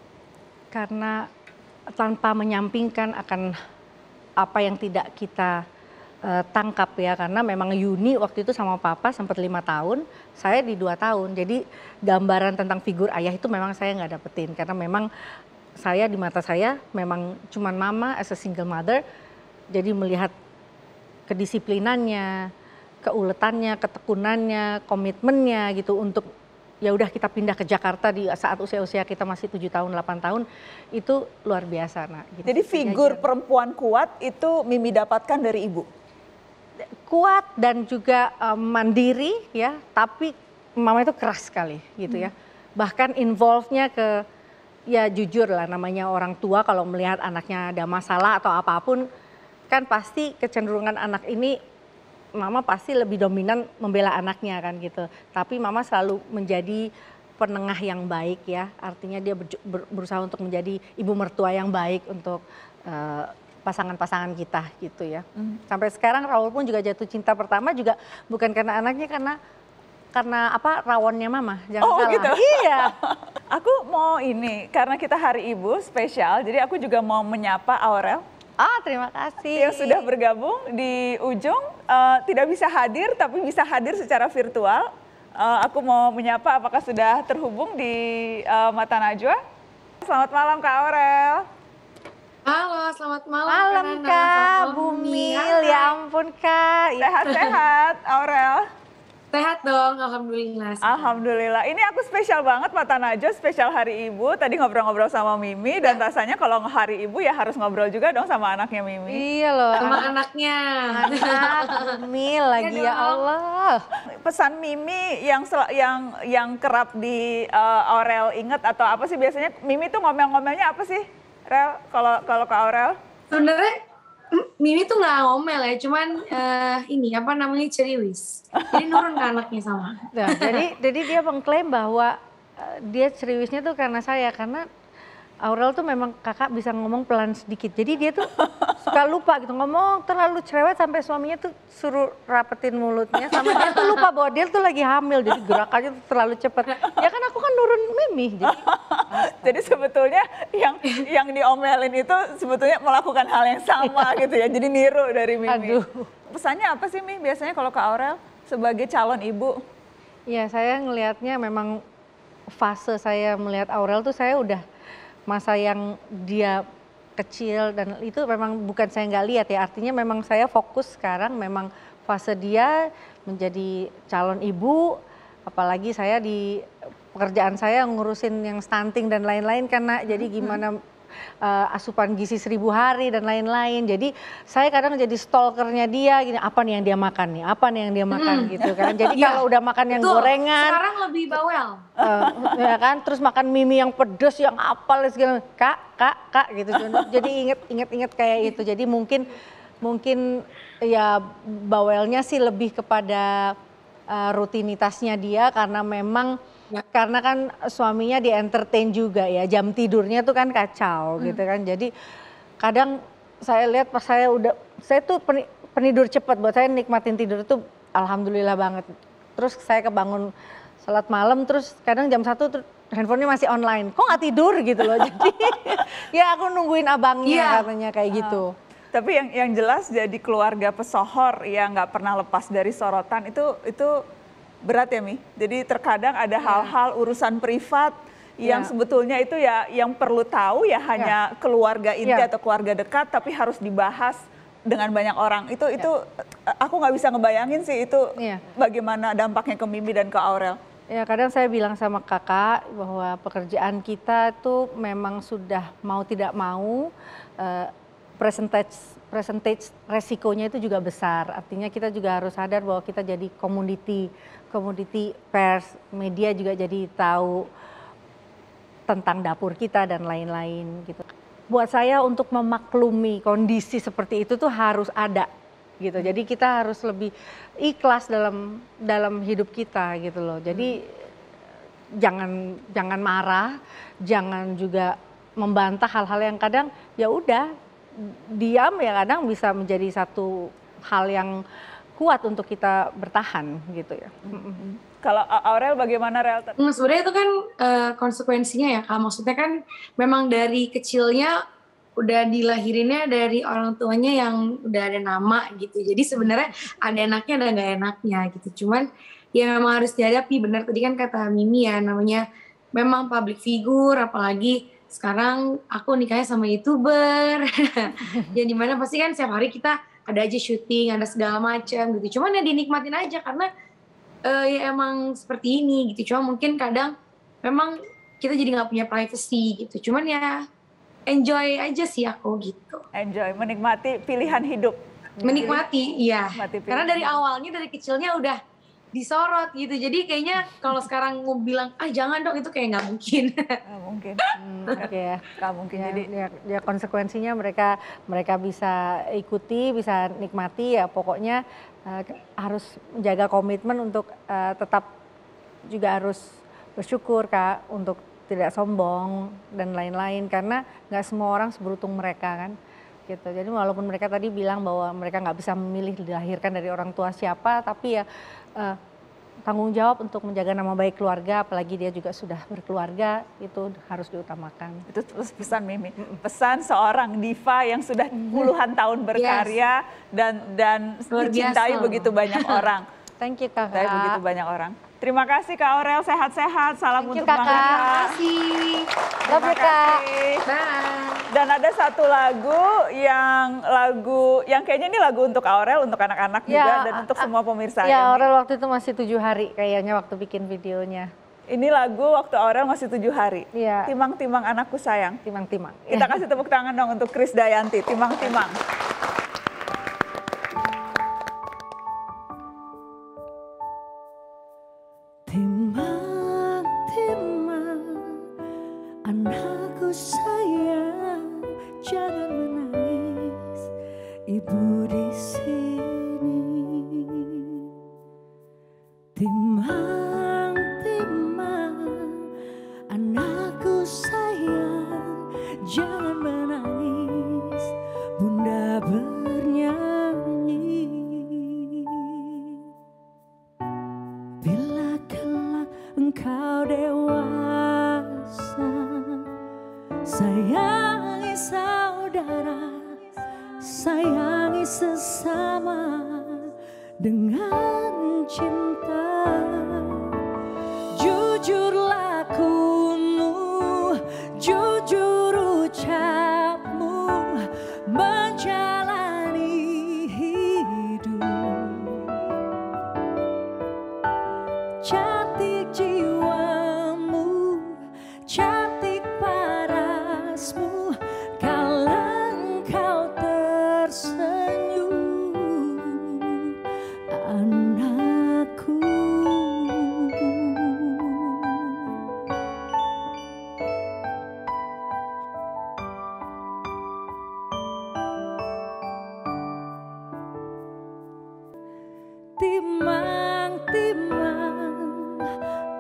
Karena tanpa menyampingkan akan apa yang tidak kita tangkap ya, karena memang Yuni waktu itu sama papa sempat 5 tahun, saya di 2 tahun. Jadi gambaran tentang figur ayah itu memang saya nggak dapetin, karena memang saya di mata saya memang cuman mama as a single mother, jadi melihat kedisiplinannya, keuletannya, ketekunannya, komitmennya gitu untuk ya udah kita pindah ke Jakarta di saat usia-usia kita masih 7 tahun, 8 tahun, itu luar biasa. Nah, gitu. Jadi figur perempuan kuat itu Mimi dapatkan dari ibu? Kuat dan juga mandiri ya, tapi mama itu keras sekali gitu ya. Bahkan involve-nya ke, ya jujur lah namanya orang tua kalau melihat anaknya ada masalah atau apapun, kan pasti kecenderungan anak ini mama pasti lebih dominan membela anaknya kan gitu. Tapi mama selalu menjadi penengah yang baik ya. Artinya dia berusaha untuk menjadi ibu mertua yang baik untuk pasangan-pasangan kita gitu ya. Sampai sekarang Raul pun juga jatuh cinta pertama juga bukan karena anaknya, karena apa, rawonnya mama. Jangan salah. Gitu? Iya. Aku mau ini, karena kita Hari Ibu spesial, jadi aku juga mau menyapa Aurel. Terima kasih. Yang sudah bergabung di ujung, tidak bisa hadir tapi bisa hadir secara virtual. Aku mau menyapa apakah sudah terhubung di Mata Najwa. Selamat malam Kak Aurel. Halo, selamat malam. Malam Kak, Bumil, ya ampun Kak. Sehat-sehat Aurel? Sehat dong, alhamdulillah. Alhamdulillah. Ini aku spesial banget Mata Najwa, spesial Hari Ibu. Tadi ngobrol-ngobrol sama Mimi dan rasanya kalau Hari Ibu ya harus ngobrol juga dong sama anaknya Mimi. Iya loh. Sama anaknya. Anak Mil lagi ya Allah. Pesan Mimi yang kerap di Aurel inget atau apa sih biasanya? Mimi tuh ngomel-ngomelnya apa sih, Rel? Kalau ke Aurel? Sebenarnya Mimi tuh nggak ngomel ya, cuman ini apa namanya ceriwis. Jadi nurun ke anaknya sama. Nah, jadi dia mengklaim bahwa dia ceriwisnya tuh karena saya, karena Aurel tuh memang kakak bisa ngomong pelan sedikit. Jadi dia tuh suka lupa gitu, ngomong terlalu cerewet sampai suaminya tuh suruh rapetin mulutnya. Sama dia tuh lupa bahwa dia tuh lagi hamil, jadi gerakannya tuh terlalu cepat. Ya kan aku kan nurun Mimi. Jadi sebetulnya yang diomelin itu sebetulnya melakukan hal yang sama gitu ya. Jadi niru dari Mimi. Aduh. Pesannya apa sih Mi biasanya kalau ke Aurel sebagai calon ibu? Ya saya ngelihatnya memang fase saya melihat Aurel tuh saya udah masa yang dia kecil dan itu memang bukan saya nggak lihat ya, artinya memang saya fokus sekarang memang fase dia menjadi calon ibu, apalagi saya di pekerjaan saya ngurusin yang stunting dan lain-lain karena jadi gimana asupan gizi 1000 hari dan lain-lain. Jadi saya kadang jadi stalkernya dia, gini apa nih yang dia makan nih, apa nih yang dia makan gitu kan. Jadi kalau udah makan yang gorengan. Sekarang lebih bawel. Ya kan, terus makan Mimi yang pedes, yang apal segala, kak gitu. Jadi inget kayak itu. Jadi mungkin ya bawelnya sih lebih kepada rutinitasnya dia karena memang karena kan suaminya di entertain juga ya, jam tidurnya tuh kan kacau gitu kan. Jadi kadang saya lihat pas saya tuh penidur cepat, buat saya nikmatin tidur tuh alhamdulillah banget. Terus saya kebangun salat malam, terus kadang jam 1 tuh handphonenya masih online, kok nggak tidur gitu loh. Jadi ya aku nungguin abangnya katanya kayak gitu. Tapi yang jelas jadi keluarga pesohor yang nggak pernah lepas dari sorotan itu berat ya Mi. Jadi terkadang ada hal-hal urusan privat yang sebetulnya itu ya yang perlu tahu ya hanya keluarga inti atau keluarga dekat, tapi harus dibahas dengan banyak orang. Itu aku nggak bisa ngebayangin sih itu bagaimana dampaknya ke Mimi dan ke Aurel. Ya kadang saya bilang sama kakak bahwa pekerjaan kita tuh memang sudah mau tidak mau percentage resikonya itu juga besar. Artinya kita juga harus sadar bahwa kita jadi komoditi pers, media juga jadi tahu tentang dapur kita dan lain-lain gitu. Buat saya untuk memaklumi kondisi seperti itu tuh harus ada gitu. Jadi kita harus lebih ikhlas dalam hidup kita gitu loh. Jadi jangan marah, jangan juga membantah hal-hal yang kadang ya udah diam ya kadang bisa menjadi satu hal yang kuat untuk kita bertahan gitu ya. Kalau Aurel bagaimana Rel? Sebenarnya itu kan konsekuensinya ya Kak, maksudnya kan memang dari kecilnya udah dilahirinnya dari orang tuanya yang udah ada nama gitu. Jadi sebenarnya ada enaknya ada nggak enaknya gitu. Cuman ya memang harus dihadapi, benar tadi kan kata Mimi ya, namanya memang public figure, apalagi sekarang aku nikahnya sama YouTuber. Ya dimana pasti kan setiap hari kita ada aja syuting, ada segala macam gitu. Cuman ya dinikmatin aja karena ya emang seperti ini gitu. Cuma mungkin kadang memang kita jadi nggak punya privacy gitu. Cuman ya enjoy aja sih aku gitu. Enjoy, menikmati pilihan hidup. Menikmati, iya. Karena dari awalnya, dari kecilnya udah disorot gitu. Jadi kayaknya kalau sekarang mau bilang, jangan dong, itu kayak nggak mungkin. Nggak mungkin. Oke ya. Nggak mungkin. Jadi ya konsekuensinya mereka bisa ikuti, bisa nikmati ya pokoknya harus menjaga komitmen untuk tetap juga harus bersyukur Kak, untuk tidak sombong dan lain-lain karena nggak semua orang seberuntung mereka kan. Gitu. Jadi walaupun mereka tadi bilang bahwa mereka nggak bisa memilih dilahirkan dari orang tua siapa, tapi ya tanggung jawab untuk menjaga nama baik keluarga, apalagi dia juga sudah berkeluarga, itu harus diutamakan. Itu terus pesan Mimi, pesan seorang diva yang sudah puluhan tahun berkarya dan dicintai begitu banyak orang. Thank you Kakak. Dicintai begitu banyak orang. Terima kasih Kak Aurel, sehat-sehat, salam untuk Kakak. Kakak. Terima kasih. Love you Kak. Bye. Dan ada satu lagu yang kayaknya ini lagu untuk Aurel, untuk anak-anak juga dan untuk semua pemirsa. Ya Aurel waktu itu masih 7 hari kayaknya waktu bikin videonya. Ini lagu waktu Aurel masih 7 hari. Iya. Timang-timang anakku sayang. Timang-timang. Kita kasih tepuk tangan dong untuk Krisdayanti, Timang-timang. Timang-timang anakku sayang, jangan menangis, ibu di sini. Timang-timang anakku sayang, jangan menangis, bunda bernyanyi. Bila kelak engkau dewasa, sayangi saudara, sayangi sesama dengan cinta. Jujur lakumu, jujur ucapmu, menjalani hidup. Cantik jiwamu, cantik parasmu, kala engkau tersenyum, anakku. Timang-timang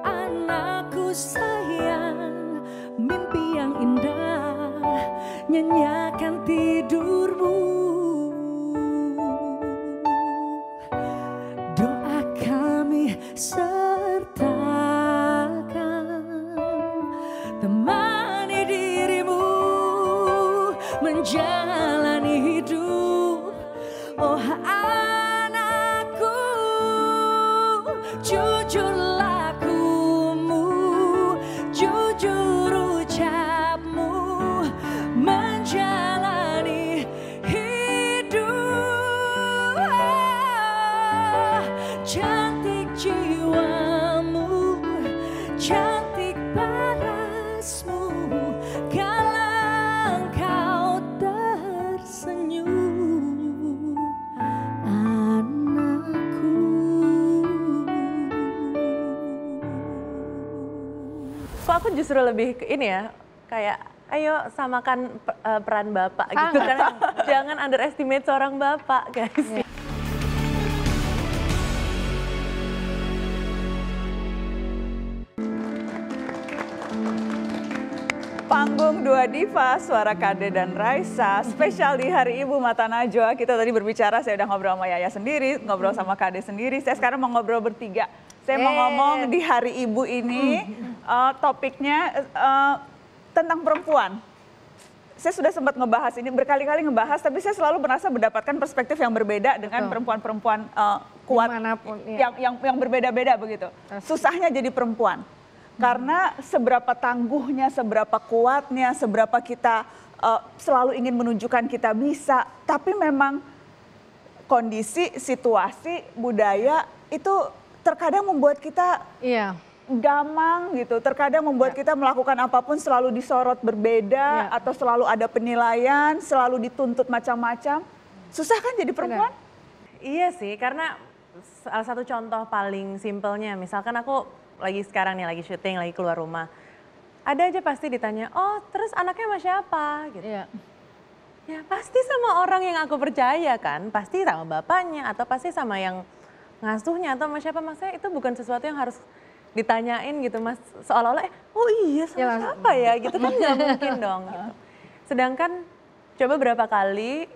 anakku sayang, mimpi yang indah nyenyakan tidurmu. Doa kami sertakan, temani dirimu menjalani hidup. Oh anakku, jujur lakumu, jujur ucapmu, menjalani hidup. Cantik jiwamu, cantik parasmu, kala engkau tersenyum, anakku. Kok aku justru lebih ke ini ya, kayak ayo samakan peran bapak gitu. Karena jangan underestimate seorang bapak guys. panggung dua diva, Suara Kade dan Raisa. Spesial di Hari Ibu Mata Najwa. Kita tadi berbicara, saya udah ngobrol sama Yaya sendiri, ngobrol sama Kade sendiri. Saya sekarang mau ngobrol bertiga. Saya mau ngomong di Hari Ibu ini, topiknya tentang perempuan. Saya sudah sempat ngebahas ini, berkali-kali ngebahas, tapi saya selalu merasa mendapatkan perspektif yang berbeda dengan perempuan-perempuan kuat yang berbeda-beda begitu. Susahnya jadi perempuan. Karena seberapa tangguhnya, seberapa kuatnya, seberapa kita selalu ingin menunjukkan kita bisa, tapi memang kondisi, situasi, budaya itu terkadang membuat kita gamang gitu. Terkadang membuat kita melakukan apapun selalu disorot berbeda atau selalu ada penilaian, selalu dituntut macam-macam. Susah kan jadi perempuan? Iya sih, karena salah satu contoh paling simpelnya, misalkan aku lagi sekarang nih, lagi syuting, lagi keluar rumah. Ada aja pasti ditanya, oh terus anaknya sama siapa? Gitu. Ya pasti sama orang yang aku percaya kan, pasti sama bapaknya atau pasti sama yang ngasuhnya atau sama siapa. Maksudnya itu bukan sesuatu yang harus ditanyain gitu mas, seolah-olah oh iya sama siapa ya gitu kan, nggak mungkin dong gitu. Sedangkan coba berapa kali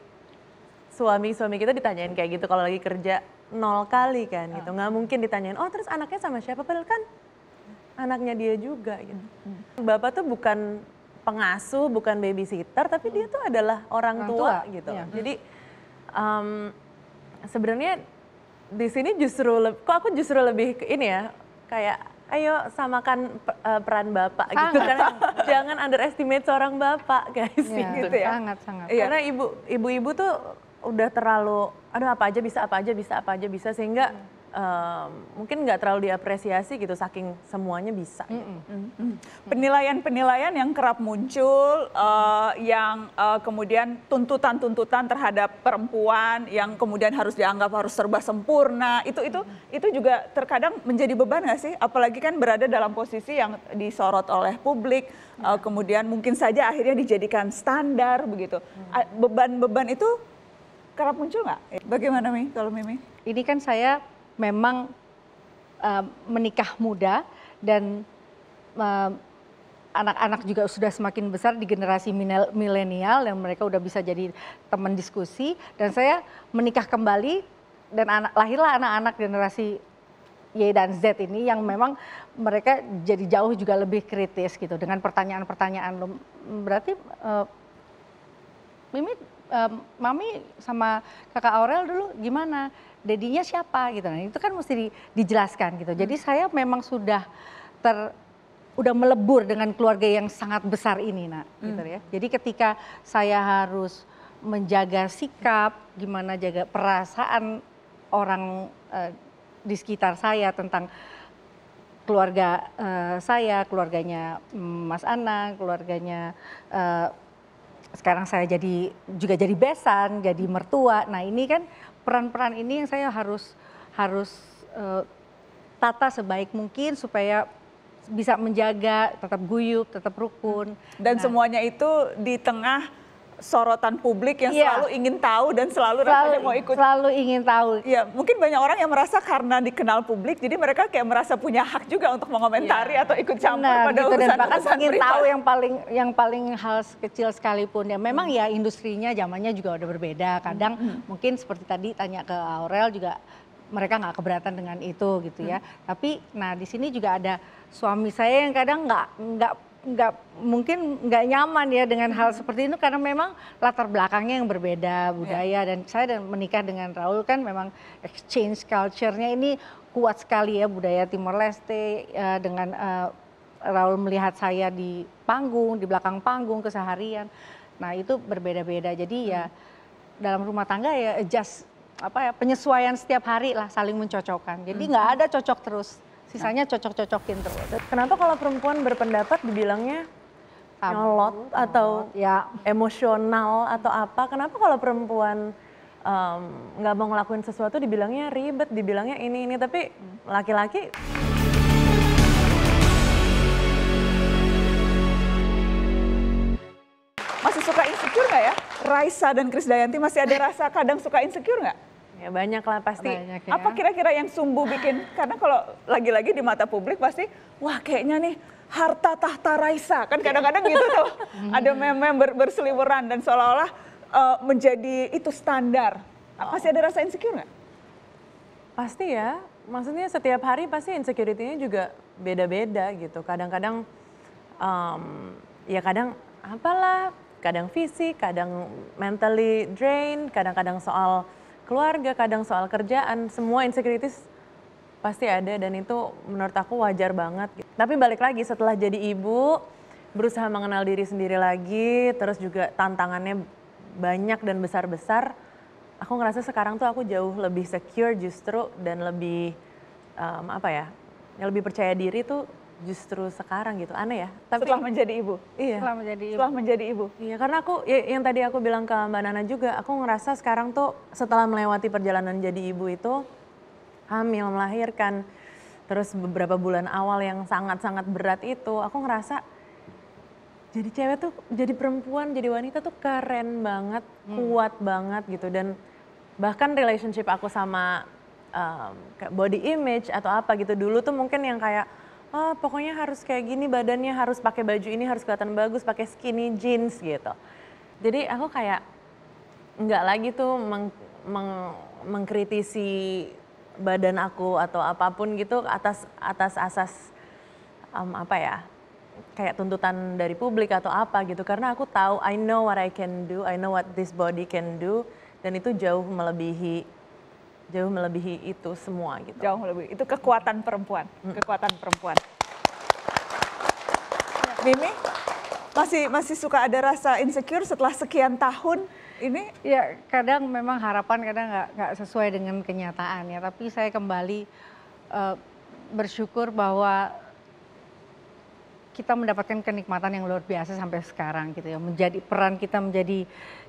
suami-suami kita ditanyain kayak gitu kalau lagi kerja, 0 kali kan gitu, nggak mungkin ditanyain oh terus anaknya sama siapa, padahal kan anaknya dia juga gitu. Bapak tuh bukan pengasuh, bukan babysitter, tapi dia tuh adalah orang tua gitu. Jadi sebenarnya di sini justru kok aku justru lebih ke ini ya, kayak ayo samakan peran bapak gitu kan, jangan underestimate seorang bapak guys gitu ya. Sangat. Karena ibu-ibu tuh udah terlalu aduh apa aja bisa sehingga mungkin nggak terlalu diapresiasi gitu saking semuanya bisa. Penilaian-penilaian yang kerap muncul, yang kemudian tuntutan-tuntutan terhadap perempuan yang kemudian harus dianggap harus serba sempurna, itu juga terkadang menjadi beban nggak sih? Apalagi kan berada dalam posisi yang disorot oleh publik, kemudian mungkin saja akhirnya dijadikan standar begitu. Beban-beban itu kerap muncul nggak? Bagaimana Mi, kalau Mimi? Ini kan saya memang menikah muda dan anak-anak juga sudah semakin besar di generasi milenial dan mereka udah bisa jadi teman diskusi, dan saya menikah kembali dan lahirlah anak-anak generasi Y dan Z ini yang memang mereka jadi jauh juga lebih kritis gitu dengan pertanyaan-pertanyaan. Berarti Mimi, Mami sama kakak Aurel dulu gimana? Dedinya siapa gitu, nah itu kan mesti dijelaskan gitu. Jadi saya memang sudah udah melebur dengan keluarga yang sangat besar ini, gitu ya. Jadi ketika saya harus menjaga sikap, gimana jaga perasaan orang di sekitar saya tentang keluarga saya, keluarganya Mas Anang, keluarganya sekarang saya juga jadi besan, jadi mertua. Nah ini kan peran-peran ini yang saya harus tata sebaik mungkin supaya bisa menjaga tetap guyup, tetap rukun. Dan semuanya itu di tengah sorotan publik yang selalu ingin tahu dan selalu rasanya mau ikut. Selalu ingin tahu. Ya, mungkin banyak orang yang merasa karena dikenal publik, jadi mereka kayak merasa punya hak juga untuk mengomentari atau ikut campur pada gitu, urusan-urusan dan bahkan ingin privat. tahu yang paling hal kecil sekalipun. Ya memang ya industrinya zamannya juga udah berbeda. Kadang mungkin seperti tadi tanya ke Aurel juga mereka nggak keberatan dengan itu gitu ya. Tapi nah di sini juga ada suami saya yang kadang mungkin nggak nyaman ya dengan hal seperti itu karena memang latar belakangnya yang berbeda, budaya, dan saya menikah dengan Raul kan memang exchange culture-nya ini kuat sekali ya, budaya Timor Leste, dengan Raul melihat saya di panggung, di belakang panggung keseharian. Nah itu berbeda-beda, jadi ya dalam rumah tangga ya adjust penyesuaian setiap hari lah, saling mencocokkan. Jadi nggak ada cocok terus. Sisanya cocok-cocokin terus. Kenapa kalau perempuan berpendapat dibilangnya nyolot atau emosional atau apa? Kenapa kalau perempuan nggak mau ngelakuin sesuatu dibilangnya ribet, dibilangnya ini, tapi laki-laki masih suka insecure nggak ya? Raisa dan Krisdayanti masih ada rasa kadang suka insecure nggak? Ya banyak lah pasti. Banyak ya. Apa kira-kira yang Sumbu bikin? Karena kalau lagi-lagi di mata publik pasti, wah kayaknya nih harta tahta Raisa. Kan kadang-kadang gitu tuh. Ada meme berseliweran dan seolah-olah menjadi itu standar. Pasti ada rasa insecure nggak? Pasti ya. Maksudnya setiap hari pasti insecurity-nya juga beda-beda gitu. Kadang-kadang ya kadang apalah, kadang fisik, kadang mentally drain, kadang-kadang soal keluarga, kadang soal kerjaan, semua insecurities pasti ada dan itu menurut aku wajar banget. Tapi balik lagi setelah jadi ibu, berusaha mengenal diri sendiri lagi, terus juga tantangannya banyak dan besar-besar, aku ngerasa sekarang tuh aku jauh lebih secure justru dan lebih lebih percaya diri tuh justru sekarang gitu. Aneh ya. Tapi setelah menjadi ibu? Iya. Setelah menjadi ibu? Iya, karena aku, yang tadi aku bilang ke Mbak Nana juga, aku ngerasa sekarang tuh setelah melewati perjalanan jadi ibu itu, hamil, melahirkan, terus beberapa bulan awal yang sangat-sangat berat itu, aku ngerasa jadi cewek tuh, jadi perempuan, jadi wanita tuh keren banget, kuat banget gitu. Dan bahkan relationship aku sama body image atau apa gitu, dulu tuh mungkin yang kayak, oh pokoknya harus kayak gini badannya, harus pakai baju ini, harus kelihatan bagus, pakai skinny jeans gitu. Jadi aku kayak nggak lagi tuh mengkritisi badan aku atau apapun gitu atas asas kayak tuntutan dari publik atau apa gitu. Karena aku tahu, I know what I can do, I know what this body can do, dan itu jauh melebihi itu semua gitu. Jauh melebihi, itu kekuatan perempuan, kekuatan perempuan. Mimi, masih suka ada rasa insecure setelah sekian tahun ini? Ya kadang memang harapan kadang nggak sesuai dengan kenyataan ya, tapi saya kembali bersyukur bahwa kita mendapatkan kenikmatan yang luar biasa sampai sekarang gitu ya. Peran kita menjadi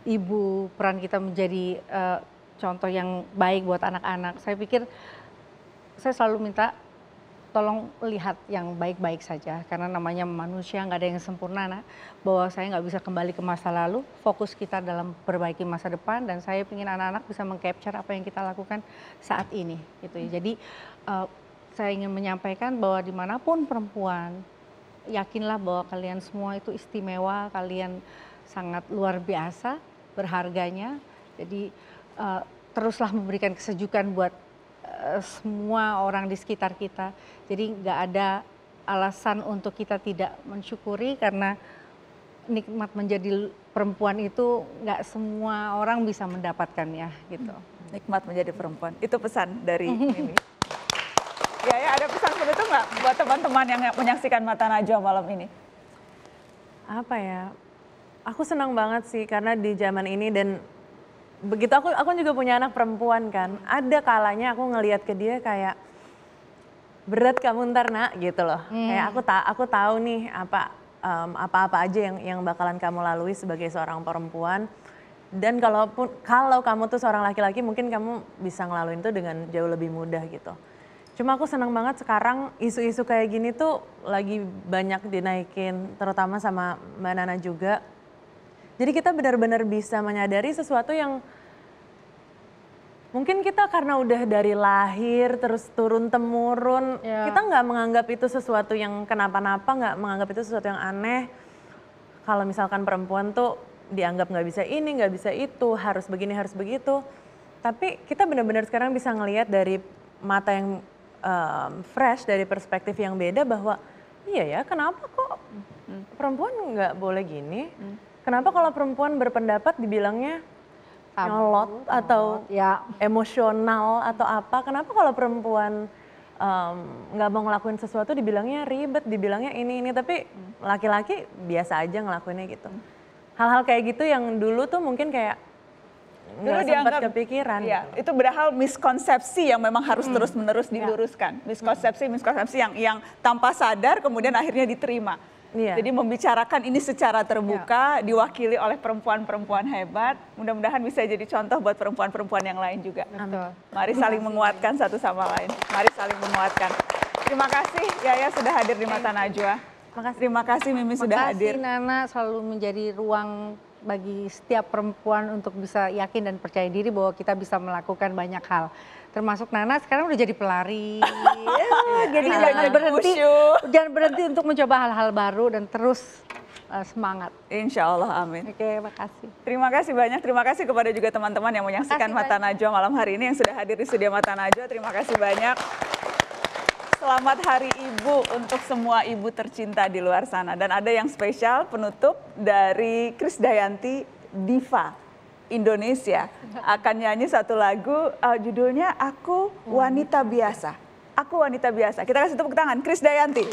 ibu, peran kita menjadi contoh yang baik buat anak-anak. Saya pikir saya selalu minta tolong lihat yang baik-baik saja, karena namanya manusia nggak ada yang sempurna, nah. Bahwa saya nggak bisa kembali ke masa lalu, fokus kita dalam perbaiki masa depan, dan saya ingin anak-anak bisa meng-capture apa yang kita lakukan saat ini gitu ya. Jadi saya ingin menyampaikan bahwa dimanapun perempuan, yakinlah bahwa kalian semua itu istimewa, kalian sangat luar biasa berharganya. Jadi teruslah memberikan kesejukan buat semua orang di sekitar kita. Jadi nggak ada alasan untuk kita tidak mensyukuri, karena nikmat menjadi perempuan itu nggak semua orang bisa mendapatkannya gitu. Nikmat menjadi perempuan, itu pesan dari Mimi. Ya ada pesan penutup nggak buat teman-teman yang menyaksikan Mata Najwa malam ini? Apa ya, aku senang banget sih karena di zaman ini, dan begitu aku juga punya anak perempuan kan, ada kalanya aku ngelihat ke dia kayak berat kamu ntar nak gitu loh. Kayak aku tahu nih apa aja yang bakalan kamu lalui sebagai seorang perempuan, dan kalau kamu tuh seorang laki-laki mungkin kamu bisa ngelaluin itu dengan jauh lebih mudah gitu. Cuma aku senang banget sekarang isu-isu kayak gini tuh lagi banyak dinaikin, terutama sama Mbak Nana juga. Jadi kita benar-benar bisa menyadari sesuatu yang mungkin kita karena udah dari lahir terus turun-temurun, kita nggak menganggap itu sesuatu yang kenapa-napa, nggak menganggap itu sesuatu yang aneh. Kalau misalkan perempuan tuh dianggap nggak bisa ini, nggak bisa itu, harus begini, harus begitu. Tapi kita benar-benar sekarang bisa ngelihat dari mata yang fresh, dari perspektif yang beda, bahwa iya ya, kenapa kok perempuan nggak boleh gini? Kenapa kalau perempuan berpendapat dibilangnya nyolot atau emosional atau apa? Kenapa kalau perempuan nggak mau ngelakuin sesuatu dibilangnya ribet, dibilangnya ini? Tapi laki-laki biasa aja ngelakuinnya gitu. Hal-hal kayak gitu yang dulu tuh mungkin kayak nggak sempat kepikiran. Ya, gitu. Itu padahal miskonsepsi yang memang harus terus-menerus diluruskan. Miskonsepsi yang tanpa sadar kemudian akhirnya diterima. Jadi membicarakan ini secara terbuka, diwakili oleh perempuan-perempuan hebat. Mudah-mudahan bisa jadi contoh buat perempuan-perempuan yang lain juga. Mari saling menguatkan satu sama lain. Mari saling menguatkan. Terima kasih Yaya sudah hadir di Mata Najwa. Terima kasih Mimi sudah hadir. Terima kasih Nana, selalu menjadi ruang bagi setiap perempuan untuk bisa yakin dan percaya diri bahwa kita bisa melakukan banyak hal. Termasuk Nana sekarang udah jadi pelari. Jadi jangan berhenti untuk mencoba hal-hal baru dan terus semangat. Insya Allah, amin. Oke, makasih. Terima kasih banyak. Terima kasih kepada juga teman-teman yang menyaksikan Mata Najwa malam hari ini yang sudah hadir di studio Mata Najwa. Terima kasih banyak. Selamat Hari Ibu untuk semua ibu tercinta di luar sana. Dan ada yang spesial penutup dari Krisdayanti, Diva Indonesia. Akan nyanyi satu lagu, judulnya Aku Wanita Biasa. Aku Wanita Biasa. Kita kasih tepuk tangan, Krisdayanti.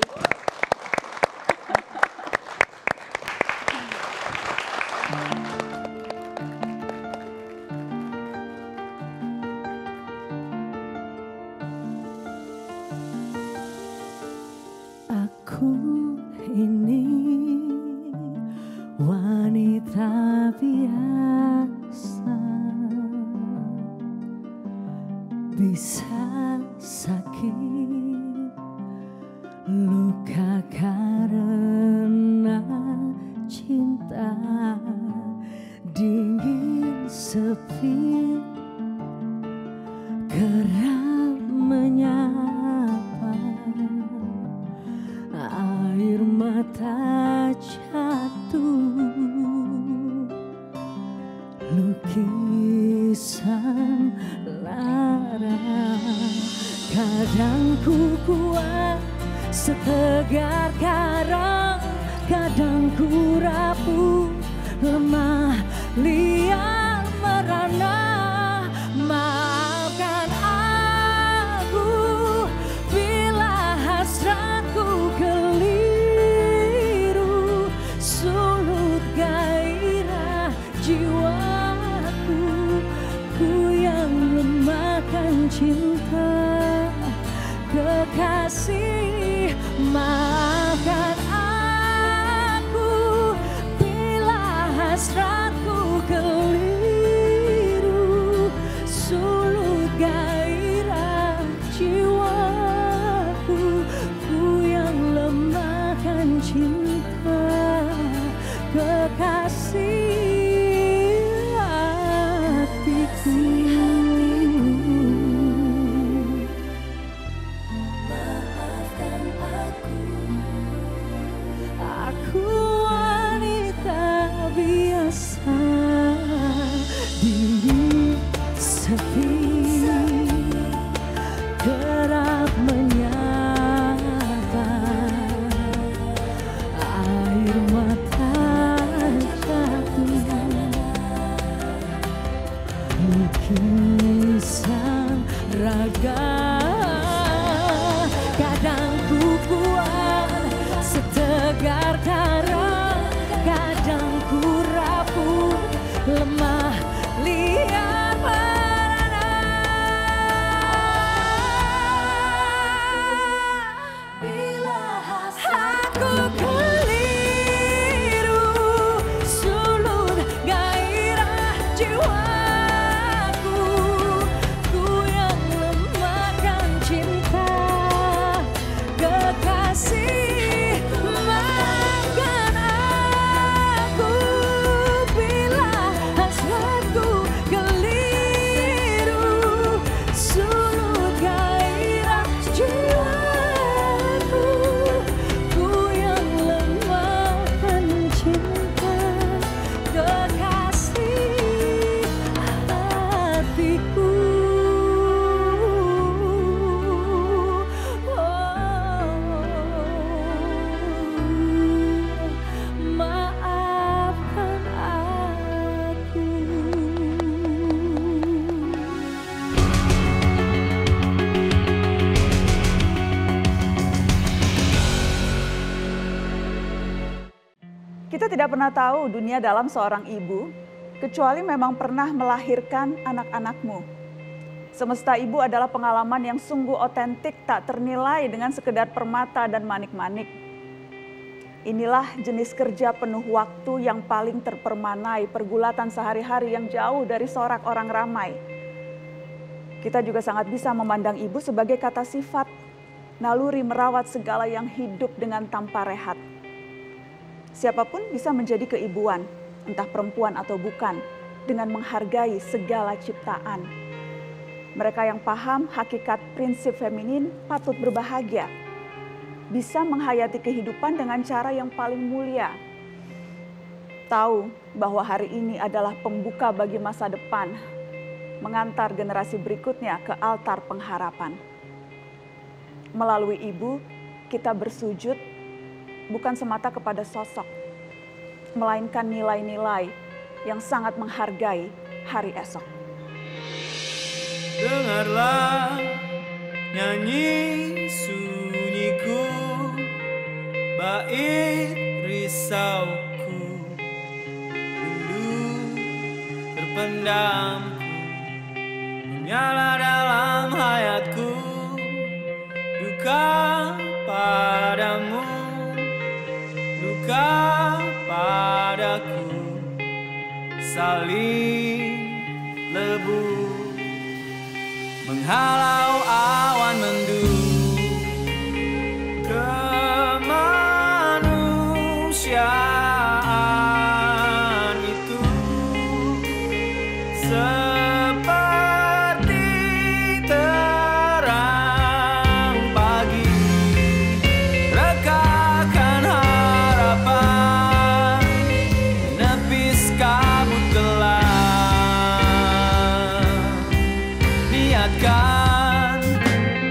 Aku ini wanita biasa, bisa sakit, luka karena cinta, dingin sepi, kerap menyapa, air mata jatuh, lukisan lara. Kadang ku kuat setegar karang, kadang ku rapuh, lemah, liar, merana. Maafkan aku bila hasratku keliru, sulut gairah jiwaku, ku yang lemahkan cinta kekasih. Maafkan aku bila hasratku keliru, sulut gairah jiwaku, ku yang lemahkan cinta kekasih hatiku. Maafkan aku wanita biasa, diri sepi, kerap menyapa, air mata jatuh, lukisan raga. Kadang ku kuat setegar karang, kadang ku rapuh, lemah, liar, merana. Bila hasratku keliru, sulut gairah jiwaku, ku yang lemahkan cinta kekasih. Maafkan aku bila hasratku keliru, sulut gairah jiwaku, ku yang lemahkan cinta kekasih hatiku. Maafkan aku. Kita tidak pernah tahu dunia dalam seorang ibu, kecuali memang pernah melahirkan anak-anakmu. Semesta ibu adalah pengalaman yang sungguh otentik, tak ternilai dengan sekedar permata dan manik-manik. Inilah jenis kerja penuh waktu yang paling terpermanai, pergulatan sehari-hari yang jauh dari sorak orang ramai. Kita juga sangat bisa memandang ibu sebagai kata sifat, naluri merawat segala yang hidup dengan tanpa rehat. Siapapun bisa menjadi keibuan, entah perempuan atau bukan, dengan menghargai segala ciptaan. Mereka yang paham hakikat prinsip feminin patut berbahagia, bisa menghayati kehidupan dengan cara yang paling mulia. Tahu bahwa hari ini adalah pembuka bagi masa depan, mengantar generasi berikutnya ke altar pengharapan. Melalui ibu, kita bersujud bukan semata kepada sosok, melainkan nilai-nilai yang sangat menghargai hari esok. Dengarlah nyanyi sunyiku, bait risauku, rindu terpendamku, menyala dalam hayatku, duka padamu, duka padaku, saling lebu menghalau awan mendung. Kemanusiaan itu seperti terang pagi, rekahkan harapan, menepis kabut gelap, niatkan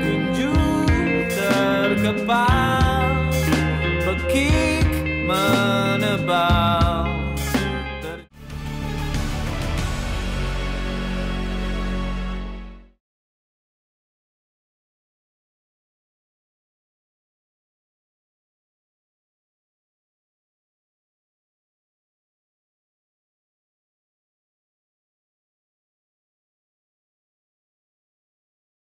kunjung terkepal, pekik menebal.